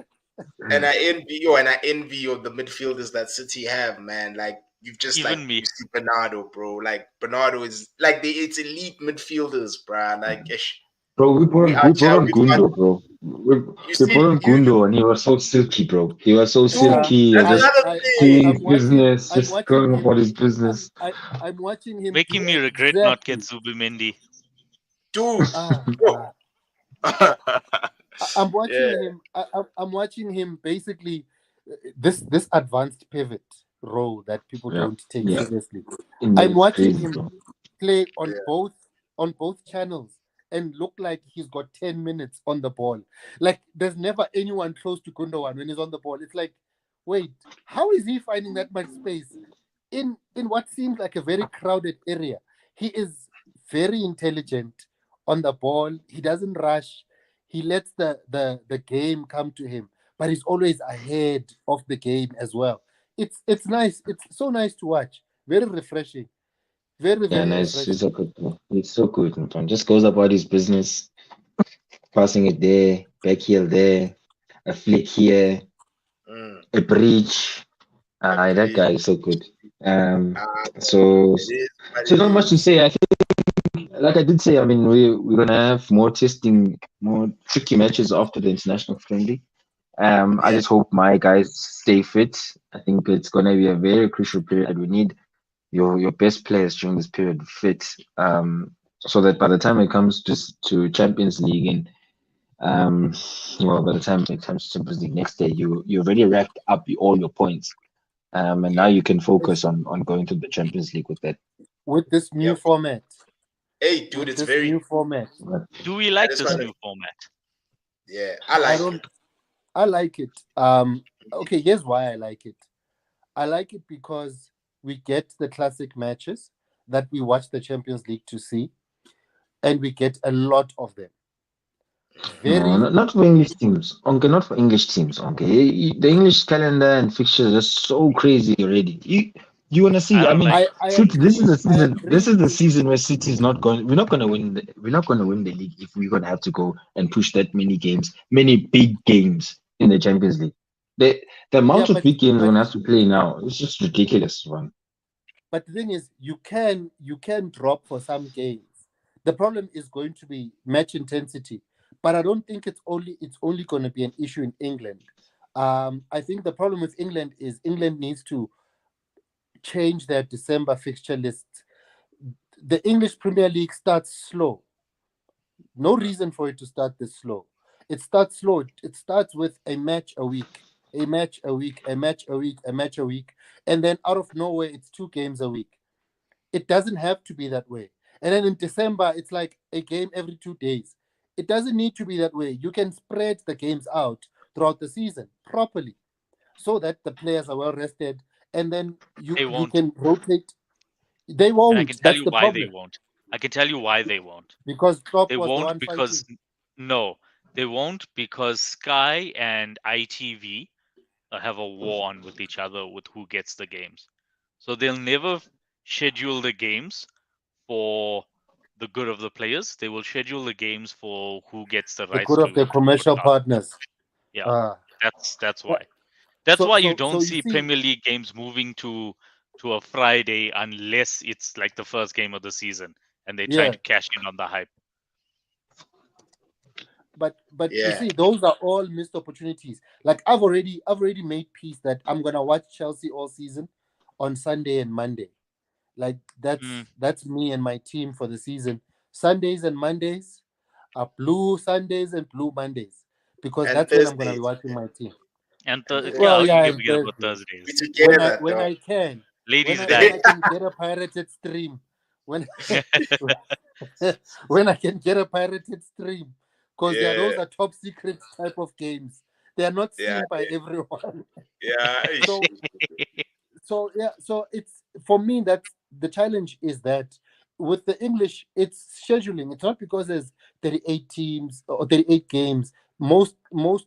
and I envy you of the midfielders that City have, man. Like you've just like Even me. you see Bernardo, bro. Like Bernardo is like it's elite midfielders, bro. Like ish. Bro, We are we brought on we've got Gundo, bro. you We see brought on you Gundo, and he was so silky, bro. He was so Yeah, silky and that's just another doing thing. his business, I'm just watching going him. about his business. I'm watching him do Making me regret not get exactly. Zubimendi. Dude. Ah, Bro. I'm watching Yeah. him. I'm watching him basically this advanced pivot role that people Yeah, don't take yeah. seriously. And I'm it's watching crazy, him bro. play on Yeah. both channels and look like he's got 10 minutes on the ball. Like there's never anyone close to Gundogan when he's on the ball. It's like, wait, how is he finding that much space in what seems like a very crowded area? He is very intelligent on the ball. He doesn't rush. He lets the game come to him, but he's always ahead of the game as well. It's nice. It's so nice to watch. Very refreshing. Very, Yeah, very nice. He's refreshing. a good, bro. He's so good, man. Just goes about his business, passing it there, back heel there, a flick here, Mm, a breach. That agreed. guy is so good. Um, Ah, so it is what so it not much to is. say. I think, like I did say, I mean, we're gonna have more testing, more tricky matches after the international friendly. I Yeah. just hope my guys stay fit. I think it's gonna be a very crucial period. We need your best players during this period fit, so that by the time it comes to Champions League and well, by the time it comes to Champions League next day, you already racked up all your points. And now Yeah. you can focus It's on going to the Champions League with that. with this new Yep. format. Hey, dude, With it's this very new format. Do we that like is this what new format? yeah, I I like don't it. I like it. Okay, here's why I like it. I like it because we get the classic matches that we watch the Champions League to see, and we get a lot of them. No, Very not for English teams. Okay, not for English teams. Okay, the English calendar and fixtures are so crazy already. You wanna I see? I don't mean, like it. I City. This is agree. the I season. This agree. is the season where City is not going. We're not gonna win. We're not gonna win the league if we're gonna have to go and push that many games, many big games in the Champions League. The Yeah, amount of but big games we're but gonna have to play now is just ridiculous, man. but the thing is, you can drop for some games. The problem is going to be match intensity. But I don't think it's only going to be an issue in England. I think the problem with England is England needs to change their December fixture list. The English Premier League starts slow. No reason for it to start this slow. It starts slow. It starts with a match a week, a match a week, a match a week, a match a week, and then out of nowhere, it's 2 games a week. It doesn't have to be that way. And then in December, it's like a game every 2 days. It doesn't need to be that way. You can spread the games out throughout the season properly so that the players are well rested, and then you They you won't. can rotate. They And I can won't. tell That's you the why they problem won't. I can tell you why they won't. because Klopp They was the won't one because fighting. no, They won't, because Sky and ITV have a war on with each other with who gets the games. So they'll never schedule the games for the good of the players. They will schedule the games for who gets the The rights good of their to commercial broadcast. partners. Yeah, Ah. that's Uh, why. That's why you so don't you see see, Premier League games moving to a Friday unless it's like the first game of the season and they're trying yeah. to cash in on the hype. But you Yeah. see, those are all missed opportunities. Like I've already made peace that I'm gonna watch Chelsea all season on Sunday and Monday. Like Mm. that's me and my team for the season. Sundays and Mondays are blue Sundays and blue Mondays because And that's when I'm gonna be Thursdays. watching my team. And And yeah, Well, how you yeah, can and forget about Thursdays we Thursdays? together, when dog. I can, Ladies' when night. I can get a pirated stream, when when I can get a pirated stream, because Yeah, those are top secret type of games. They are not yeah, seen by everyone. yeah. Ish. So so it's for me that's the challenge is that with the English it's scheduling. It's not because there's 38 teams or 38 games. Most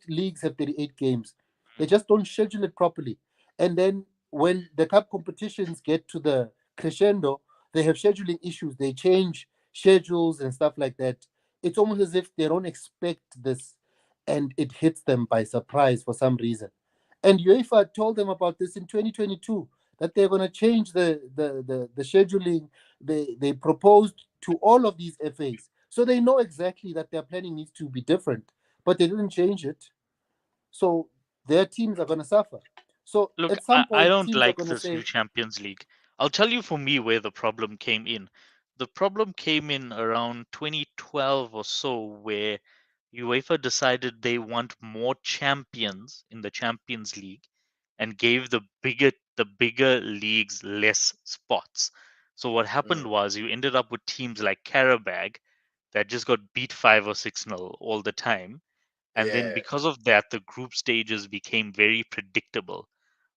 leagues have 38 games. They just don't schedule it properly. And then when the cup competitions get to the crescendo, they have scheduling issues. They change schedules and stuff like that. It's almost as if they don't expect this and it hits them by surprise for some reason. And UEFA told them about this in 2022 that they're going to change the scheduling. They proposed to all of these FAs. So they know exactly that their planning needs to be different, but they didn't change it. So their teams are going to suffer. So Look, at some I point, don't teams are like going to this new say, Champions League. I'll tell you for me where the problem came in. The problem came in around 2012 or so, where UEFA decided they want more champions in the Champions League and gave the bigger leagues less spots. So what happened Mm, was you ended up with teams like Karabag that just got beat 5 or 6-0 all the time. And then yeah. because of that, the group stages became very predictable.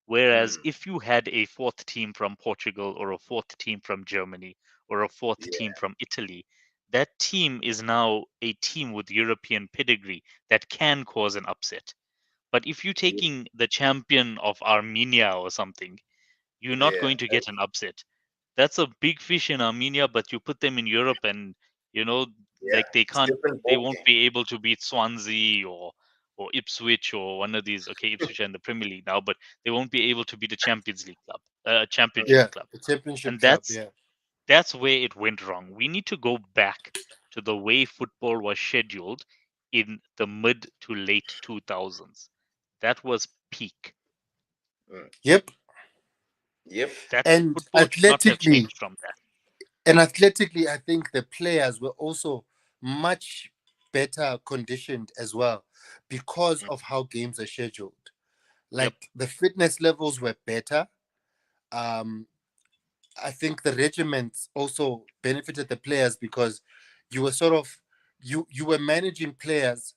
Whereas Mm, if you had a fourth team from Portugal or a fourth team from Germany or a fourth yeah. team from Italy, that team is now a team with European pedigree that can cause an upset. But if you're Yeah. taking the champion of Armenia or something, you're not Yeah. going to get an upset. That's a big fish in Armenia, but you put them in Europe and you know, Yeah. like they It's can't, different they ball won't game. be able to beat Swansea or Ipswich or one of these. Okay, Ipswich are in the Premier League now, but they won't be able to beat a Champions League club, Mm, Championship yeah, club, the championship and club, that's yeah. that's where it went wrong. We need to go back to the way football was scheduled in the mid to late 2000s. That was peak. mm. Yep. Yep. That And football should not have changed from that. athletically, I think the players were also much better conditioned as well because Mm. of how games are scheduled. Yep. Like the fitness levels were better. Um, I think the regiments also benefited the players because you were sort of you were managing players'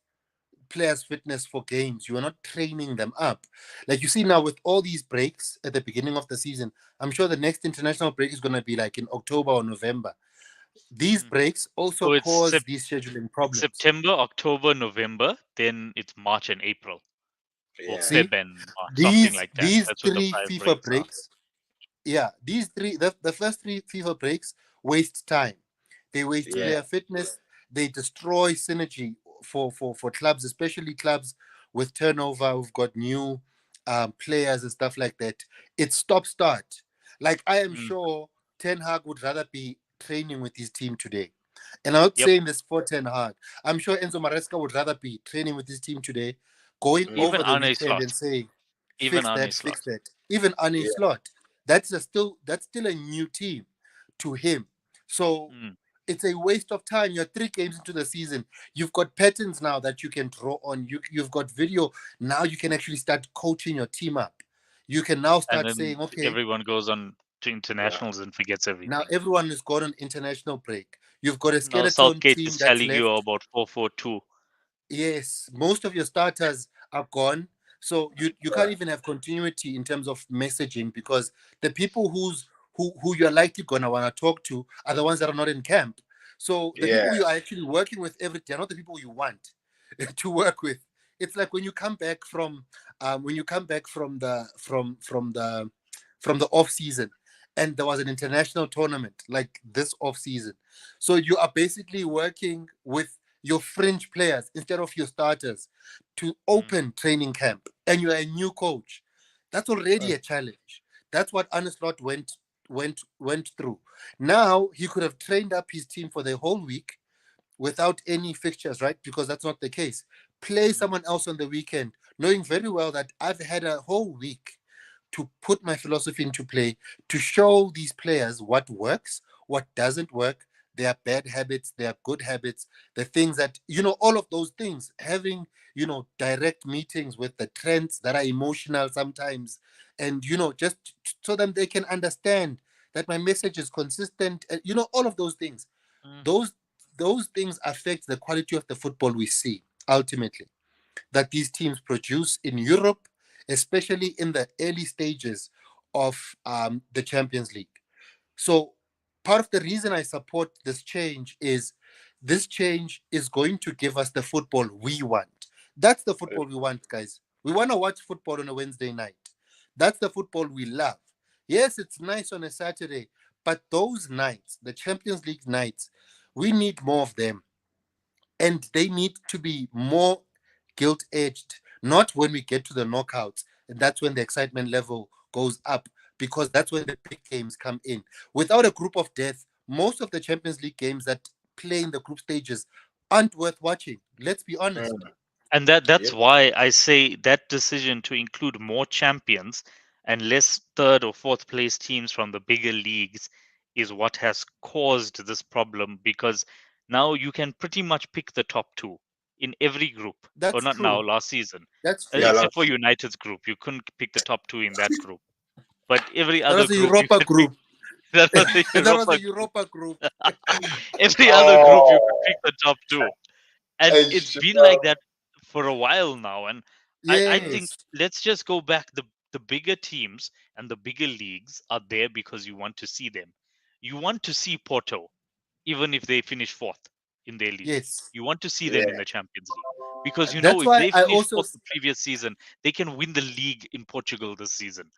fitness for games. You were not training them up. Like you see now with all these breaks at the beginning of the season, I'm sure the next international break is going to be like in October or November. These Mm. breaks also So cause these scheduling it's problems. September, October, November, then it's March and April, or Yeah. See, Feb and March, something these like that. these That's what the three 5 breaks FIFA are. breaks, yeah, these three the first three FIFA breaks waste time. They waste Yeah. player fitness. They destroy synergy for clubs, especially clubs with turnover who've got new players and stuff like that. It's stop start. Like I am Mm. sure Ten Hag would rather be training with his team today. And I'm not Yep. saying this for Ten Hag. I'm sure Enzo Maresca would rather be training with his team today, going Mm, Even over the Arne weekend and Slot. saying, Even fix Arne that, Slot. fix that. Even Arne yeah. Slot, that's still a new team to him. So Mm. it's a waste of time. You're 3 games into the season. You've got patterns now that you can draw on. You've got video. Now you can actually start coaching your team up. You can now And start then saying, okay, everyone goes on to Yeah. internationals and forgets now everything. everyone has got an international break. You've got a Now skeleton Southgate team is that's telling you left. about 4-4-2. Yes, most of your starters are gone. So you Yeah. can't even have continuity in terms of messaging because the people who you're likely gonna want to talk to are the ones that are not in camp. So the Yeah. people you are actually working with every day are not the people you want. to work with. It's like when you come back from the off season, and there was an international tournament like this off season. So you are basically working with your fringe players instead of your starters to Mm. open training camp, and you're a new coach. That's already a challenge. That's what Anceslot went through. Now he could have trained up his team for the whole week without any fixtures, right? Because that's not the case. Play Mm. someone else on the weekend, knowing very well that I've had a whole week to put my philosophy into play, to show these players what works, what doesn't work, their bad habits, their good habits, the things that, all of those things, having, direct meetings with the trends that are emotional sometimes, and, just so that they can understand that my message is consistent, and, all of those things. Mm. Those things affect the quality of the football we see ultimately that these teams produce in Europe, especially in the early stages of the Champions League. So, part of the reason I support this change is this change is going to give us the football we want. That's the football we want, guys. We want to watch football on a Wednesday night. That's the football we love. Yes, it's nice on a Saturday, but those nights, the Champions League nights, we need more of them, and they need to be more guilt edged, not when we get to the knockouts. And that's when the excitement level goes up, because that's when the big games come in. Without a group of death, most of the Champions League games that play in the group stages aren't worth watching. Let's be honest. And that's Yep. why I say that decision to include more champions and less third or fourth place teams from the bigger leagues is what has caused this problem, because now you can pretty much pick the top two in every group. Or That's not now, true. last season. That's Yeah, true. Except for last. United's group. You couldn't pick the top two in that group. But every That other was a group you Europa could pick. group. That was the That was a Europa. Europa group. Every other group you could Oh, pick the top two. And and it's been Shiva. like that for a while now. And I think Yes. let's just go back. The bigger teams and the bigger leagues are there because you want to see them. You want to see Porto, even if they finish fourth in their league. Yes. You want to see them in Yeah, the Champions League. Because That's if why they I finish also fourth the previous season, they can win the league in Portugal this season.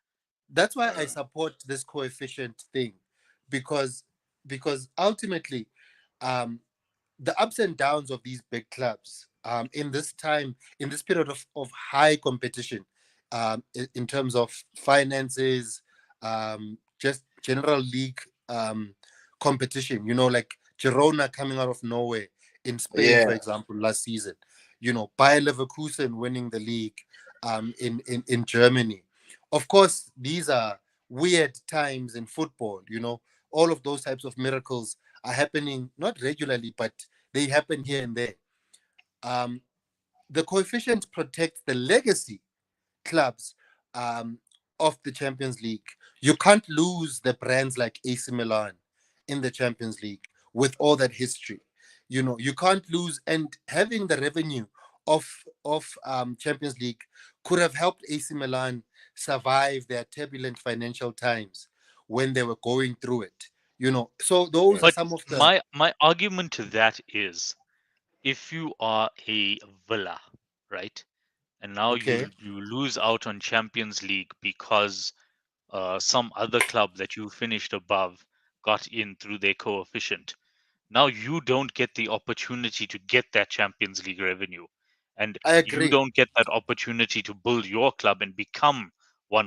that's why I support this coefficient thing, because ultimately, um, the ups and downs of these big clubs in this time, in this period of high competition, in terms of finances, just general league competition, like Girona coming out of nowhere in Spain, yeah, for example, last season, Bayer Leverkusen winning the league in Germany. Of course, these are weird times in football, all of those types of miracles are happening not regularly, but they happen here and there. Um, the coefficient protects the legacy clubs um, of the Champions League. You can't lose the brands like AC Milan in the Champions League with all that history. You can't lose, and having the revenue of Champions League could have helped AC Milan survive their turbulent financial times when they were going through it. So those are But some of the my argument to that is, if you are a Villa, right? And now okay. you lose out on Champions League because some other club that you finished above got in through their coefficient. Now you don't get the opportunity to get that Champions League revenue, and I you agree. don't get that opportunity to build your club and become yeah,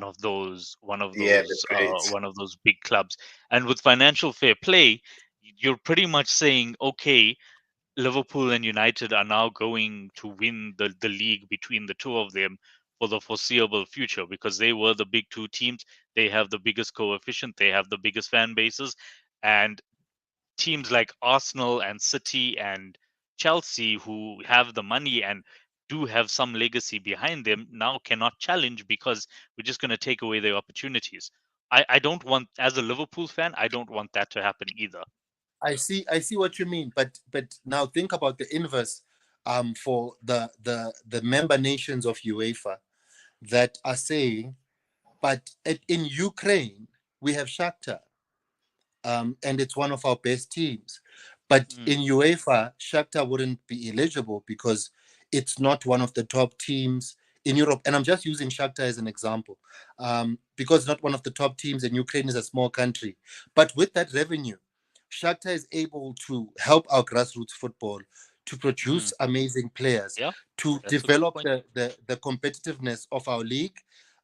the great. one of those big clubs. And with financial fair play, you're pretty much saying, okay, Liverpool and United are now going to win the league between the two of them for the foreseeable future, because they were the big two teams. They have the biggest coefficient, they have the biggest fan bases, and teams like Arsenal and City and Chelsea, who have the money and do have some legacy behind them, now cannot challenge because we're just going to take away their opportunities. I don't want, as a Liverpool fan, I don't want that to happen either. I see what you mean, but now think about the inverse for the member nations of UEFA that are saying, but in Ukraine we have Shakhtar, and it's one of our best teams. But Mm. in UEFA, Shakhtar wouldn't be eligible because it's not one of the top teams in Europe. And I'm just using Shakhtar as an example, because it's not one of the top teams, and Ukraine is a small country. But with that revenue, Shakhtar is able to help our grassroots football to produce amazing players, Yeah, to that's a good develop point. the competitiveness of our league,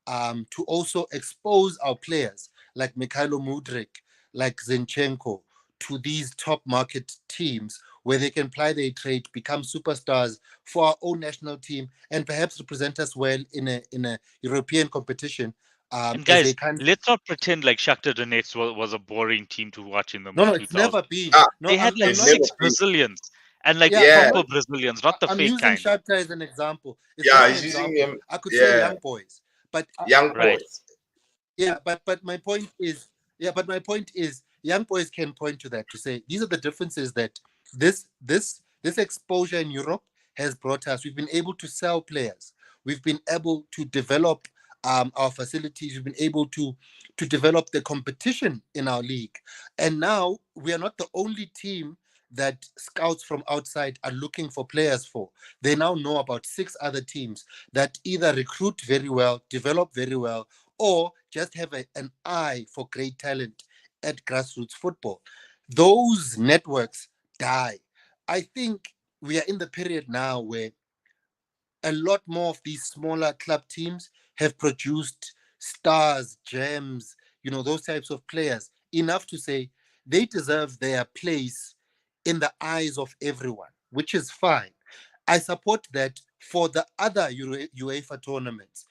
to also expose our players like Mikhailo Mudryk, like Zinchenko, to these top market teams where they can ply their trade, become superstars for our own national team, and perhaps represent us well in a European competition. And As guys, they can. let's not pretend like Shakhtar Donetsk was a boring team to watch in the No, mid no, it's 2000s. never been. Ah, No, They had like I'm it not. never 6 be. Brazilians, and like Yeah, Yeah, proper Brazilians, not the I'm fake using kind. Shakhtar as an example. It's yeah, just an he's using example. him. I could say Yeah, young boys, but young Right. boys. yeah, but my point is, young boys can point to that to say these are the differences that this exposure in Europe has brought us. We've been able to sell players. We've been able to develop our facilities. We've been able to develop the competition in our league, and now we are not the only team that scouts from outside are looking for players for. They now know about 6 other teams that either recruit very well, develop very well, or just have an eye for great talent at grassroots football. Those networks die. I think we are in the period now where a lot more of these smaller club teams have produced stars, gems, those types of players, enough to say they deserve their place in the eyes of everyone, which is fine. I support that for the other UEFA tournaments.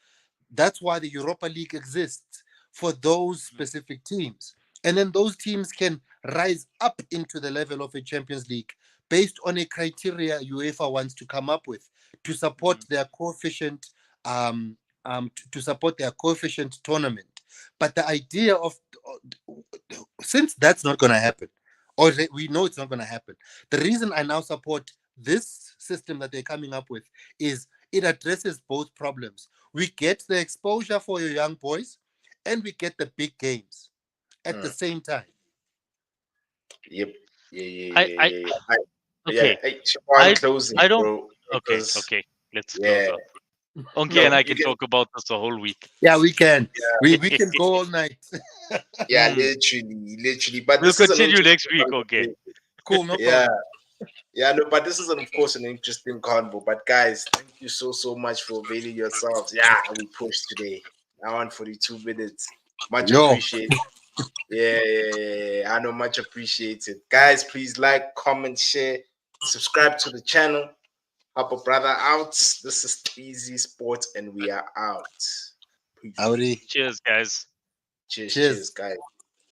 That's why the Europa League exists, for those specific teams. And then those teams can rise up into the level of a Champions League based on a criteria UEFA wants to come up with to support their coefficient, to support their coefficient tournament. But the idea of, since that's not going to happen, or we know it's not going to happen, the reason I now support this system that they're coming up with is it addresses both problems. We get the exposure for your young boys, and we get the big games at the same time. Yep. Yeah, yeah, I, yeah, I yeah. Yeah. Yeah. okay. Hey, Siobhan, I closing, I don't. bro. Okay, Because okay. Let's close yeah, up. Okay, No, and I you can get talk about this a whole week. yeah, we can. We can go all night. yeah, Mm. literally. But We'll this is an continue interesting next week. Okay. conversation. Cool, no Yeah, problem. yeah, no, but this is of course an interesting convo. But guys, thank you so much for availing yourselves. Yeah, we pushed today. Now on 42 minutes. Much Yo. appreciated. Yeah. I know, much appreciated. Guys, please like, comment, share, subscribe to the channel. Help a brother out. This is Easy Sports, and we are out. Peace. Howdy. Cheers, guys. Cheers, Cheers. guys.